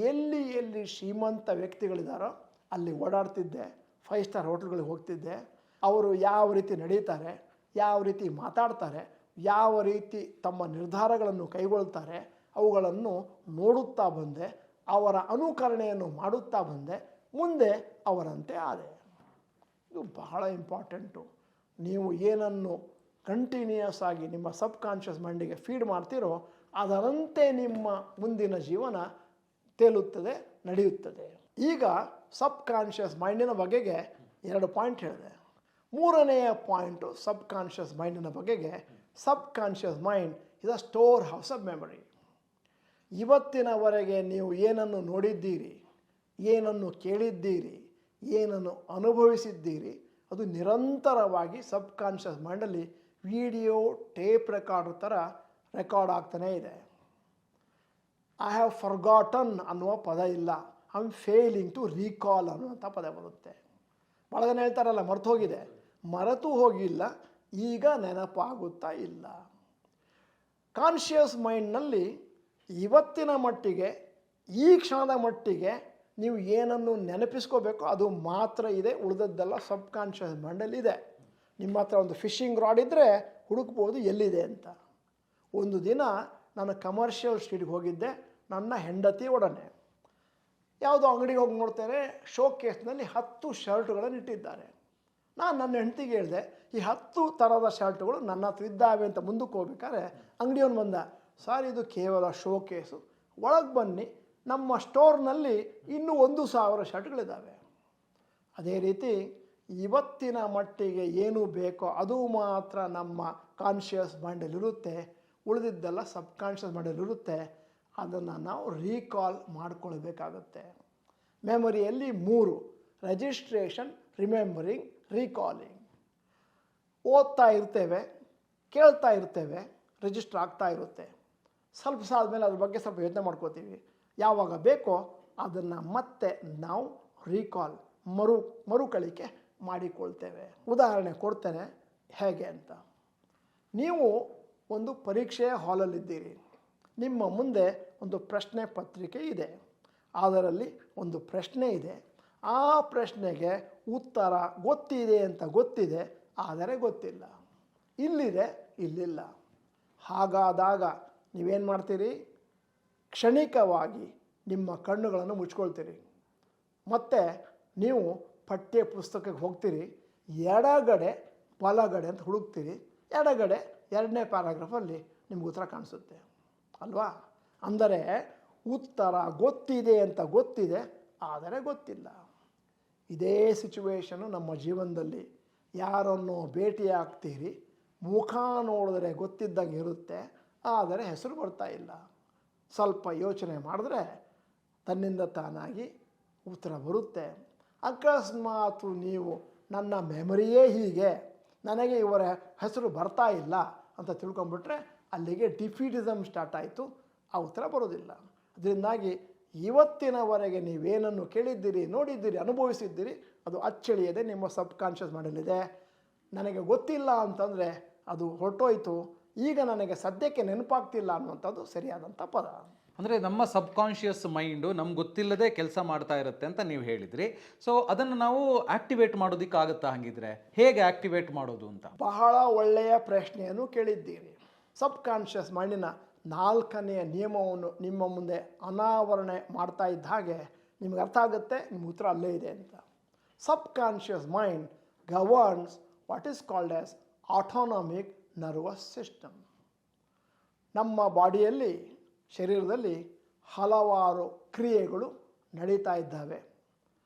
S2: ಎಲ್ಲಿ ಎಲ್ಲಿ ಶ್ರೀಮಂತ ವ್ಯಕ್ತಿಗಳಿದ್ದಾರೋ ಅಲ್ಲಿ ಓಡಾಡ್ತಿದ್ದೆ, 5 ಸ್ಟಾರ್ ಹೋಟೆಲ್ಗಳಿಗೆ ಹೋಗ್ತಿದ್ದೆ. ಅವರು ಯಾವ ರೀತಿ ನಡೀತಾರೆ, ಯಾವ ರೀತಿ ಮಾತಾಡ್ತಾರೆ, ಯಾವ ರೀತಿ ತಮ್ಮ ನಿರ್ಧಾರಗಳನ್ನು ಕೈಗೊಳ್ತಾರೆ ಅವುಗಳನ್ನು ನೋಡುತ್ತಾ ಬಂದೆ, ಅವರ ಅನುಕರಣೆಯನ್ನು ಮಾಡುತ್ತಾ ಬಂದೆ, ಮುಂದೆ ಅವರಂತೆ ಆದೆ. ಇದು ಬಹಳ ಇಂಪಾರ್ಟೆಂಟು. ನೀವು ಏನನ್ನು ಕಂಟಿನ್ಯೂಯಸ್ ಆಗಿ ನಿಮ್ಮ ಸಬ್ ಕಾನ್ಷಿಯಸ್ ಮೈಂಡಿಗೆ ಫೀಡ್ ಮಾಡ್ತೀರೋ ಅದರಂತೆ ನಿಮ್ಮ ಮುಂದಿನ ಜೀವನ ತೇಲುತ್ತದೆ, ನಡೆಯುತ್ತದೆ. ಈಗ ಸಬ್ ಕಾನ್ಷಿಯಸ್ ಮೈಂಡಿನ ಬಗೆಗೆ 2 ಪಾಯಿಂಟ್ ಹೇಳಿದೆ. 3ನೆಯ ಪಾಯಿಂಟು ಸಬ್ ಕಾನ್ಷಿಯಸ್ ಮೈಂಡಿನ ಬಗೆಗೆ, subconscious mind is a storehouse of memory. ಇವತ್ತಿನವರೆಗೆ ನೀವು ಏನನ್ನು ನೋಡಿದ್ದೀರಿ, ಏನನ್ನು ಕೇಳಿದ್ದೀರಿ, ಏನನ್ನು ಅನುಭವಿಸಿದ್ದೀರಿ, ಅದು ನಿರಂತರವಾಗಿ ಸಬ್ ಕಾನ್ಷಿಯಸ್ ಮೈಂಡಲ್ಲಿ ವಿಡಿಯೋ ಟೇಪ್ ರೆಕಾರ್ಡ್ ಥರ ರೆಕಾರ್ಡ್ ಆಗ್ತಾನೇ ಇದೆ. ಐ ಹ್ಯಾವ್ ಫರ್ಗಾಟನ್ ಅನ್ನುವ ಪದ ಇಲ್ಲ, I am failing to recall ಅನ್ನುವಂಥ ಪದ ಬರುತ್ತೆ. ಭಾಳ ಜನ ಹೇಳ್ತಾರಲ್ಲ ಮರೆತು ಹೋಗಿದೆ, ಮರೆತು ಹೋಗಿಲ್ಲ, ಈಗ ನೆನಪಾಗುತ್ತಾ ಇಲ್ಲ. ಕಾನ್ಷಿಯಸ್ ಮೈಂಡ್ನಲ್ಲಿ ಇವತ್ತಿನ ಮಟ್ಟಿಗೆ, ಈ ಕ್ಷಣದ ಮಟ್ಟಿಗೆ ನೀವು ಏನನ್ನು ನೆನಪಿಸ್ಕೋಬೇಕೋ ಅದು ಮಾತ್ರ ಇದೆ, ಉಳಿದದ್ದೆಲ್ಲ ಸಬ್ ಕಾನ್ಷಿಯಸ್ ಮೈಂಡಲ್ಲಿದೆ. ನಿಮ್ಮ ಹತ್ರ ಒಂದು ಫಿಶಿಂಗ್ ರಾಡ್ ಇದ್ದರೆ ಹುಡುಕ್ಬೋದು ಎಲ್ಲಿದೆ ಅಂತ. ಒಂದು ದಿನ ನಾನು ಕಮರ್ಷಿಯಲ್ ಸ್ಟ್ರೀಟ್ಗೆ ಹೋಗಿದ್ದೆ ನನ್ನ ಹೆಂಡತಿ ಒಡನೆ. ಯಾವುದೋ ಅಂಗಡಿಗೆ ಹೋಗಿ ನೋಡ್ತಾರೆ, ಶೋ ಕೇಸ್ನಲ್ಲಿ 10 ಶರ್ಟ್ಗಳನ್ನು ಇಟ್ಟಿದ್ದಾರೆ. ನಾನು ನನ್ನ ಹೆಂಡತಿಗೆ ಹೇಳಿದೆ, ಈ 10 ಥರದ ಶರ್ಟ್ಗಳು ನನ್ನ ಹತ್ರ ಇದ್ದಾವೆ ಅಂತ ಮುಂದಕ್ಕೆ ಹೋಗ್ಬೇಕಾದ್ರೆ ಅಂಗಡಿಯವನು ಬಂದ, ಸರ್ ಇದು ಕೇವಲ ಶೋ ಕೇಸು, ಒಳಗೆ ಬನ್ನಿ, ನಮ್ಮ ಸ್ಟೋರ್ನಲ್ಲಿ ಇನ್ನೂ 1,000 ಶರ್ಟ್ಗಳಿದ್ದಾವೆ. ಅದೇ ರೀತಿ ಇವತ್ತಿನ ಮಟ್ಟಿಗೆ ಏನು ಬೇಕೋ ಅದು ಮಾತ್ರ ನಮ್ಮ ಕಾನ್ಷಿಯಸ್ ಮೈಂಡಲ್ಲಿರುತ್ತೆ, ಉಳಿದಿದ್ದೆಲ್ಲ ಸಬ್ ಕಾನ್ಷಿಯಸ್ ಮೈಂಡಲ್ಲಿರುತ್ತೆ. ಅದನ್ನು ನಾವು ರೀಕಾಲ್ ಮಾಡಿಕೊಳ್ಬೇಕಾಗತ್ತೆ. ಮೆಮೊರಿಯಲ್ಲಿ 3: registration, remembering, recalling. ಓದ್ತಾ ಇರ್ತೇವೆ, ಕೇಳ್ತಾ ಇರ್ತೇವೆ, ರಿಜಿಸ್ಟರ್ ಆಗ್ತಾ ಇರುತ್ತೆ. ಸ್ವಲ್ಪ ದಿವಸ ಆದಮೇಲೆ ಅದ್ರ ಬಗ್ಗೆ ಸ್ವಲ್ಪ ಯೋಚನೆ ಮಾಡ್ಕೋತೀವಿ. ಯಾವಾಗ ಬೇಕೋ ಅದನ್ನು ಮತ್ತೆ ನಾವು ರೀಕಾಲ್, ಮರುಕಳಿಕೆ ಮಾಡಿಕೊಳ್ತೇವೆ. ಉದಾಹರಣೆ ಕೊಡ್ತೇನೆ ಹೇಗೆ ಅಂತ. ನೀವು ಒಂದು ಪರೀಕ್ಷೆಯ ಹಾಲಲ್ಲಿದ್ದೀರಿ, ನಿಮ್ಮ ಮುಂದೆ ಒಂದು ಪ್ರಶ್ನೆ ಪತ್ರಿಕೆ ಇದೆ, ಅದರಲ್ಲಿ ಒಂದು ಪ್ರಶ್ನೆ ಇದೆ. ಆ ಪ್ರಶ್ನೆಗೆ ಉತ್ತರ ಗೊತ್ತಿದೆ ಅಂತ ಗೊತ್ತಿದೆ, ಆದರೆ ಗೊತ್ತಿಲ್ಲ. ಇಲ್ಲಿದೆ, ಇಲ್ಲಿಲ್ಲ. ಹಾಗಾದಾಗ ನೀವೇನು ಮಾಡ್ತೀರಿ? ಕ್ಷಣಿಕವಾಗಿ ನಿಮ್ಮ ಕಣ್ಣುಗಳನ್ನು ಮುಚ್ಕೊಳ್ತೀರಿ. ಮತ್ತು ನೀವು ಪಠ್ಯ ಪುಸ್ತಕಕ್ಕೆ ಹೋಗ್ತೀರಿ, ಎಡಗಡೆ ಬಲಗಡೆ ಅಂತ ಹುಡುಕ್ತೀರಿ. ಎಡಗಡೆ 2ನೇ ಪ್ಯಾರಾಗ್ರಾಫಲ್ಲಿ ನಿಮ್ಗೆ ಉತ್ತರ ಕಾಣಿಸುತ್ತೆ ಅಲ್ವಾ? ಅಂದರೆ ಉತ್ತರ ಗೊತ್ತಿದೆ ಅಂತ ಗೊತ್ತಿದೆ, ಆದರೆ ಗೊತ್ತಿಲ್ಲ. ಇದೇ ಸಿಚುವೇಶನು ನಮ್ಮ ಜೀವನದಲ್ಲಿ. ಯಾರನ್ನು ಭೇಟಿಯಾಗ್ತೀರಿ, ಮುಖ ನೋಡಿದ್ರೆ ಗೊತ್ತಿದ್ದಂಗೆ ಇರುತ್ತೆ, ಆದರೆ ಹೆಸರು ಬರ್ತಾ ಇಲ್ಲ. ಸ್ವಲ್ಪ ಯೋಚನೆ ಮಾಡಿದ್ರೆ ತನ್ನಿಂದ ತಾನಾಗಿ ಉತ್ತರ ಬರುತ್ತೆ. ಅಕಸ್ಮಾತ್ ನೀವು ನನ್ನ ಮೆಮೊರಿಯೇ ಹೀಗೆ, ನನಗೆ ಇವರ ಹೆಸರು ಬರ್ತಾ ಇಲ್ಲ ಅಂತ ತಿಳ್ಕೊಂಬಿಟ್ರೆ ಅಲ್ಲಿಗೆ ಡಿಫೀಟಿಸಮ್ ಸ್ಟಾರ್ಟ್ ಆಯಿತು, ಆ ಉತ್ತರ ಬರೋದಿಲ್ಲ. ಅದರಿಂದಾಗಿ ಇವತ್ತಿನವರೆಗೆ ನೀವೇನನ್ನು ಕೇಳಿದ್ದೀರಿ, ನೋಡಿದ್ದೀರಿ, ಅನುಭವಿಸಿದ್ದೀರಿ, ಅದು ಅಚ್ಚಳಿಯದೆ ನಿಮ್ಮ ಸಬ್ ಕಾನ್ಷಿಯಸ್ ಮೈಂಡಲ್ಲಿದೆ. ನನಗೆ ಗೊತ್ತಿಲ್ಲ ಅಂತಂದರೆ ಅದು ಹೊರಟೋಯ್ತು, ಈಗ ನನಗೆ ಸದ್ಯಕ್ಕೆ ನೆನಪಾಗ್ತಿಲ್ಲ ಅನ್ನುವಂಥದ್ದು ಸರಿಯಾದಂಥ ಪದ.
S1: ಅಂದರೆ ನಮ್ಮ ಸಬ್ ಕಾನ್ಷಿಯಸ್ ಮೈಂಡು ನಮ್ಗೆ ಗೊತ್ತಿಲ್ಲದೆ ಕೆಲಸ ಮಾಡ್ತಾ ಇರುತ್ತೆ ಅಂತ ನೀವು ಹೇಳಿದ್ರಿ. ಸೊ ಅದನ್ನು ನಾವು ಆಕ್ಟಿವೇಟ್ ಮಾಡೋದಕ್ಕಾಗುತ್ತಾ? ಹಾಗಿದ್ರೆ ಹೇಗೆ ಆಕ್ಟಿವೇಟ್ ಮಾಡೋದು ಅಂತ?
S2: ಬಹಳ ಒಳ್ಳೆಯ ಪ್ರಶ್ನೆಯನ್ನು ಕೇಳಿದ್ದೀರಿ. ಸಬ್ ಕಾನ್ಷಿಯಸ್ ಮೈಂಡಿನ 4ನೆಯ ನಿಯಮವನ್ನು ನಿಮ್ಮ ಮುಂದೆ ಅನಾವರಣೆ ಮಾಡ್ತಾ ಇದ್ದ ಹಾಗೆ ನಿಮ್ಗೆ ಅರ್ಥ ಆಗುತ್ತೆ, ನಿಮ್ಮ ಉತ್ತರ ಅಲ್ಲೇ ಇದೆ ಅಂತ. Subconscious mind governs what is called as autonomic nervous system. ನಮ್ಮ ಬಾಡಿಯಲ್ಲಿ, ಶರೀರದಲ್ಲಿ ಹಲವಾರು ಕ್ರಿಯೆಗಳು ನಡೀತಾ ಇದ್ದಾವೆ.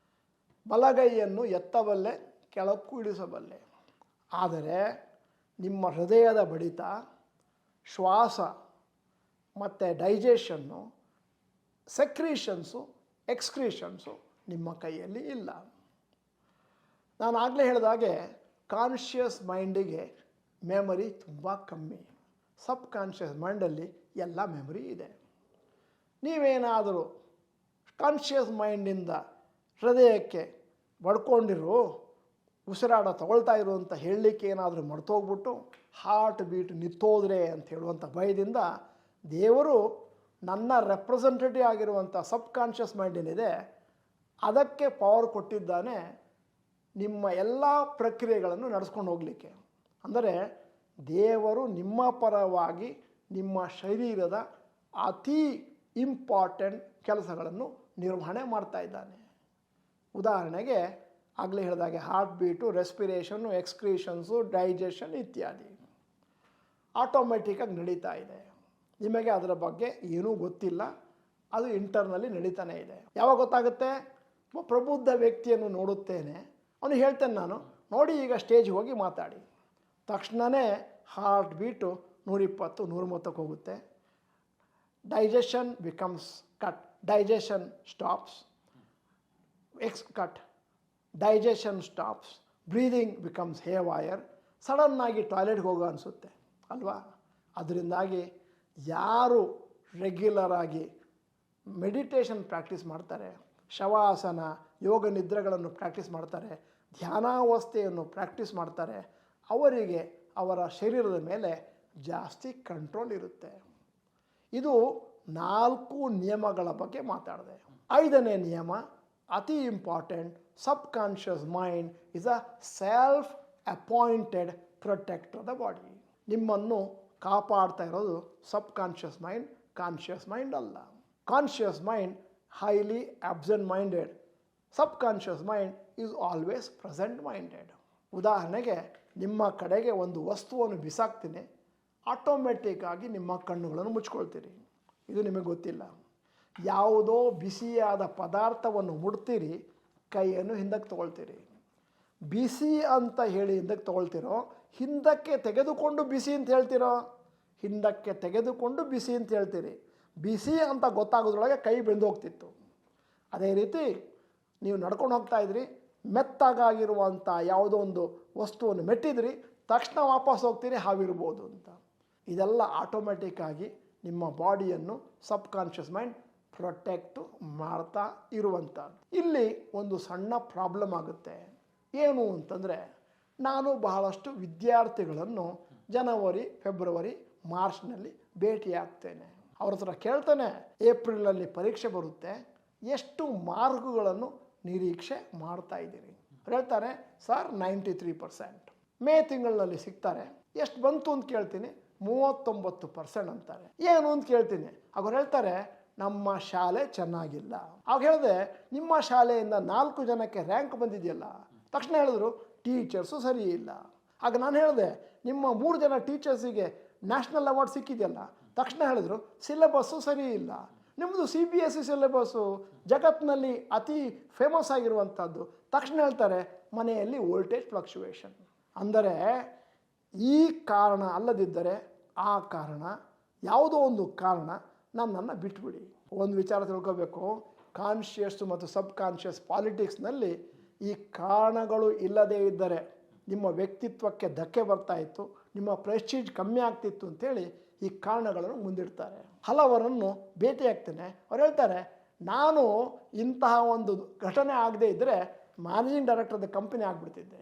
S2: ಬಲಗೈಯನ್ನು ಎತ್ತಬಲ್ಲೆ, ಕೆಳಕ್ಕೂ ಇಳಿಸಬಲ್ಲೆ. ಆದರೆ ನಿಮ್ಮ ಹೃದಯದ ಬಡಿತ, ಶ್ವಾಸ ಮತ್ತು ಡೈಜೆಷನ್ನು, ಸೆಕ್ರೀಷನ್ಸು, ಎಕ್ಸ್ಕ್ರೀಷನ್ಸು ನಿಮ್ಮ ಕೈಯಲ್ಲಿ ಇಲ್ಲ. ನಾನು ಆಗಲೇ ಹೇಳಿದಾಗೆ ಕಾನ್ಷಿಯಸ್ ಮೈಂಡಿಗೆ ಮೆಮೊರಿ ತುಂಬ ಕಮ್ಮಿ. ಸಬ್ ಕಾನ್ಷಿಯಸ್ ಮೈಂಡಲ್ಲಿ ಎಲ್ಲ ಮೆಮೊರಿ ಇದೆ. ನೀವೇನಾದರೂ ಕಾನ್ಷಿಯಸ್ ಮೈಂಡಿಂದ ಹೃದಯಕ್ಕೆ ಬಡ್ಕೊಂಡಿರೋ ಉಸಿರಾಟ ತಗೊಳ್ತಾ ಇರು ಅಂತ ಹೇಳಲಿಕ್ಕೆ ಏನಾದರೂ ಮರ್ತೋಗ್ಬಿಟ್ಟು ಹಾರ್ಟ್ ಬೀಟ್ ನಿಂತೋದ್ರೆ ಅಂತ ಹೇಳುವಂಥ ಭಯದಿಂದ ದೇವರು ನನ್ನ ರೆಪ್ರೆಸೆಂಟೇಟಿವ್ ಆಗಿರುವಂಥ ಸಬ್ ಕಾನ್ಷಿಯಸ್ ಮೈಂಡ್ ಏನಿದೆ ಅದಕ್ಕೆ ಪವರ್ ಕೊಟ್ಟಿದ್ದಾನೆ ನಿಮ್ಮ ಎಲ್ಲ ಪ್ರಕ್ರಿಯೆಗಳನ್ನು ನಡೆಸ್ಕೊಂಡು ಹೋಗಲಿಕ್ಕೆ. ಅಂದರೆ ದೇವರು ನಿಮ್ಮ ಪರವಾಗಿ ನಿಮ್ಮ ಶರೀರದ ಅತಿ ಇಂಪಾರ್ಟೆಂಟ್ ಕೆಲಸಗಳನ್ನು ನಿರ್ವಹಣೆ ಮಾಡ್ತಾ ಇದ್ದಾನೆ. ಉದಾಹರಣೆಗೆ ಆಗಲೇ ಹೇಳಿದಾಗೆ ಹಾರ್ಟ್ ಬೀಟು, ರೆಸ್ಪಿರೇಷನ್ನು, ಎಕ್ಸ್ಕ್ರೀಷನ್ಸು, ಡೈಜೆಷನ್ ಇತ್ಯಾದಿ ಆಟೋಮೆಟಿಕ್ಕಾಗಿ ನಡೀತಾ ಇದೆ. ನಿಮಗೆ ಅದರ ಬಗ್ಗೆ ಏನೂ ಗೊತ್ತಿಲ್ಲ, ಅದು ಇಂಟರ್ನಲ್ಲಿ ನಡೀತಾನೆ ಇದೆ. ಯಾವಾಗ ಗೊತ್ತಾಗುತ್ತೆ? ಪ್ರಬುದ್ಧ ವ್ಯಕ್ತಿಯನ್ನು ನೋಡುತ್ತೇನೆ, ಅವನು ಹೇಳ್ತೇನೆ ನಾನು, ನೋಡಿ ಈಗ ಸ್ಟೇಜ್ ಹೋಗಿ ಮಾತಾಡಿ. ತಕ್ಷಣವೇ ಹಾರ್ಟ್ ಬೀಟು 120, 130 ಹೋಗುತ್ತೆ. Digestion becomes cut, digestion stops, cut, digestion stops, breathing becomes haywire. ಸಡನ್ನಾಗಿ ಟಾಯ್ಲೆಟ್ಗೆ ಹೋಗೋ ಅನಿಸುತ್ತೆ ಅಲ್ವಾ? ಅದರಿಂದಾಗಿ ಯಾರು ರೆಗ್ಯುಲರಾಗಿ ಮೆಡಿಟೇಷನ್ ಪ್ರಾಕ್ಟೀಸ್ ಮಾಡ್ತಾರೆ, ಶವಾಸನ, ಯೋಗ ನಿದ್ರೆಗಳನ್ನು ಪ್ರಾಕ್ಟೀಸ್ ಮಾಡ್ತಾರೆ, ಧ್ಯಾನಾವಸ್ಥೆಯನ್ನು ಪ್ರಾಕ್ಟೀಸ್ ಮಾಡ್ತಾರೆ, ಅವರಿಗೆ ಅವರ ಶರೀರದ ಮೇಲೆ ಜಾಸ್ತಿ ಕಂಟ್ರೋಲ್ ಇರುತ್ತೆ. ಇದು 4 ನಿಯಮಗಳ ಬಗ್ಗೆ ಮಾತಾಡಿದೆ. 5ನೇ ನಿಯಮ ಅತಿ important. Sub conscious mind is a self appointed protector of the body. ನಿಮ್ಮನ್ನು ಕಾಪಾಡ್ತಾ ಇರೋದು ಸಬ್ ಕಾನ್ಷಿಯಸ್ ಮೈಂಡ್, ಕಾನ್ಷಿಯಸ್ ಮೈಂಡ್ ಅಲ್ಲ. Conscious mind highly absent minded. Subconscious mind is always present minded. ಉದಾಹರಣೆಗೆ ನಿಮ್ಮ ಕಡೆಗೆ ಒಂದು ವಸ್ತುವನ್ನು ಬಿಸಾಕ್ತೀನಿ, ಆಟೋಮೆಟಿಕ್ ಆಗಿ ನಿಮ್ಮ ಕಣ್ಣುಗಳನ್ನು ಮುಚ್ಕೊಳ್ತೀರಿ, ಇದು ನಿಮಗೆ ಗೊತ್ತಿಲ್ಲ. ಯಾವುದೋ ಬಿಸಿಯಾದ ಪದಾರ್ಥವನ್ನು ಮುಡ್ತೀರಿ, ಕೈಯನ್ನು ಹಿಂದಕ್ಕೆ ತೊಗೊಳ್ತೀರಿ. ಬಿಸಿ ಅಂತ ಹೇಳಿ ಹಿಂದಕ್ಕೆ ತೊಗೊಳ್ತಿರೋ, ಹಿಂದಕ್ಕೆ ತೆಗೆದುಕೊಂಡು ಬಿಸಿ ಅಂತ ಹೇಳ್ತಿರೋ? ಹಿಂದಕ್ಕೆ ತೆಗೆದುಕೊಂಡು ಬಿಸಿ ಅಂತ ಹೇಳ್ತೀರಿ. ಬಿಸಿ ಅಂತ ಗೊತ್ತಾಗೋದ್ರೊಳಗೆ ಕೈ ಬೆಂದು ಹೋಗ್ತಿತ್ತು. ಅದೇ ರೀತಿ ನೀವು ನಡ್ಕೊಂಡು ಹೋಗ್ತಾ ಇದ್ರಿ, ಮೆತ್ತಗಾಗಿರುವಂಥ ಯಾವುದೋ ಒಂದು ವಸ್ತುವನ್ನು ಮೆಟ್ಟಿದ್ರಿ, ತಕ್ಷಣ ವಾಪಸ್ ಹೋಗ್ತೀರಿ, ಹಾವಿರ್ಬೋದು ಅಂತ. ಇದೆಲ್ಲ ಆಟೋಮೆಟಿಕ್ಕಾಗಿ ನಿಮ್ಮ ಬಾಡಿಯನ್ನು ಸಬ್ ಕಾನ್ಷಿಯಸ್ ಮೈಂಡ್ ಪ್ರೊಟೆಕ್ಟು ಮಾಡ್ತಾ ಇರುವಂಥದ್ದು. ಇಲ್ಲಿ ಒಂದು ಸಣ್ಣ ಪ್ರಾಬ್ಲಮ್ ಆಗುತ್ತೆ. ಏನು ಅಂತಂದರೆ, ನಾನು ಬಹಳಷ್ಟು ವಿದ್ಯಾರ್ಥಿಗಳನ್ನು ಜನವರಿ, ಫೆಬ್ರವರಿ, ಮಾರ್ಚ್ನಲ್ಲಿ ಭೇಟಿಯಾಗ್ತೇನೆ. ಅವ್ರ ಹತ್ರ ಕೇಳ್ತಾನೆ, ಏಪ್ರಿಲಲ್ಲಿ ಪರೀಕ್ಷೆ ಬರುತ್ತೆ, ಎಷ್ಟು ಮಾರ್ಕ್ಗಳನ್ನು ನಿರೀಕ್ಷೆ ಮಾಡ್ತಾ ಇದ್ದೀರಿ? ಅವ್ರು ಹೇಳ್ತಾರೆ, ಸರ್ 93%. ಮೇ ತಿಂಗಳಲ್ಲಿ ಸಿಗ್ತಾರೆ, ಎಷ್ಟು ಬಂತು ಅಂತ ಕೇಳ್ತೀನಿ, 39% ಅಂತಾರೆ. ಏನು ಅಂತ ಕೇಳ್ತೀನಿ, ಅವ್ರು ಹೇಳ್ತಾರೆ, ನಮ್ಮ ಶಾಲೆ ಚೆನ್ನಾಗಿಲ್ಲ. ಆಗ ಹೇಳಿದೆ, ನಿಮ್ಮ ಶಾಲೆಯಿಂದ 4 ಜನಕ್ಕೆ ರ್ಯಾಂಕ್ ಬಂದಿದೆಯಲ್ಲ. ತಕ್ಷಣ ಹೇಳಿದ್ರು, ಟೀಚರ್ಸು ಸರಿ ಇಲ್ಲ. ಆಗ ನಾನು ಹೇಳಿದೆ, ನಿಮ್ಮ 3 ಜನ ಟೀಚರ್ಸಿಗೆ ನ್ಯಾಷನಲ್ ಅವಾರ್ಡ್ ಸಿಕ್ಕಿದೆಯಲ್ಲ. ತಕ್ಷಣ ಹೇಳಿದ್ರು, ಸಿಲೆಬಸ್ಸು ಸರಿ ಇಲ್ಲ. ನಿಮ್ಮದು CBSE ಸಿಲೆಬಸ್ಸು ಜಗತ್ತಿನಲ್ಲಿ ಅತಿ ಫೇಮಸ್ ಆಗಿರುವಂಥದ್ದು. ತಕ್ಷಣ ಹೇಳ್ತಾರೆ, ಮನೆಯಲ್ಲಿ ವೋಲ್ಟೇಜ್ ಫ್ಲಕ್ಚುವೇಷನ್. ಅಂದರೆ ಈ ಕಾರಣ ಅಲ್ಲದಿದ್ದರೆ ಆ ಕಾರಣ, ಯಾವುದೋ ಒಂದು ಕಾರಣ, ನನ್ನನ್ನು ಬಿಟ್ಬಿಡಿ. ಒಂದು ವಿಚಾರ ತಿಳ್ಕೋಬೇಕು, ಕಾನ್ಷಿಯಸ್ ಮತ್ತು ಸಬ್ ಕಾನ್ಷಿಯಸ್ ಪಾಲಿಟಿಕ್ಸ್ನಲ್ಲಿ ಈ ಕಾರಣಗಳು ಇಲ್ಲದೇ ಇದ್ದರೆ ನಿಮ್ಮ ವ್ಯಕ್ತಿತ್ವಕ್ಕೆ ಧಕ್ಕೆ ಬರ್ತಾ ಇತ್ತು, ನಿಮ್ಮ ಪ್ರೆಸ್ಟೀಜ್ ಕಮ್ಮಿ ಆಗ್ತಿತ್ತು ಅಂತೇಳಿ ಈ ಕಾರಣಗಳನ್ನು ಮುಂದಿಡ್ತಾರೆ. ಹಲವರನ್ನು ಭೇಟಿಯಾಗ್ತೇನೆ, ಅವ್ರು ಹೇಳ್ತಾರೆ, ನಾನು ಇಂತಹ ಒಂದು ಘಟನೆ ಆಗದೇ ಇದ್ದರೆ managing director of the company ಆಗಿಬಿಡ್ತಿದ್ದೆ.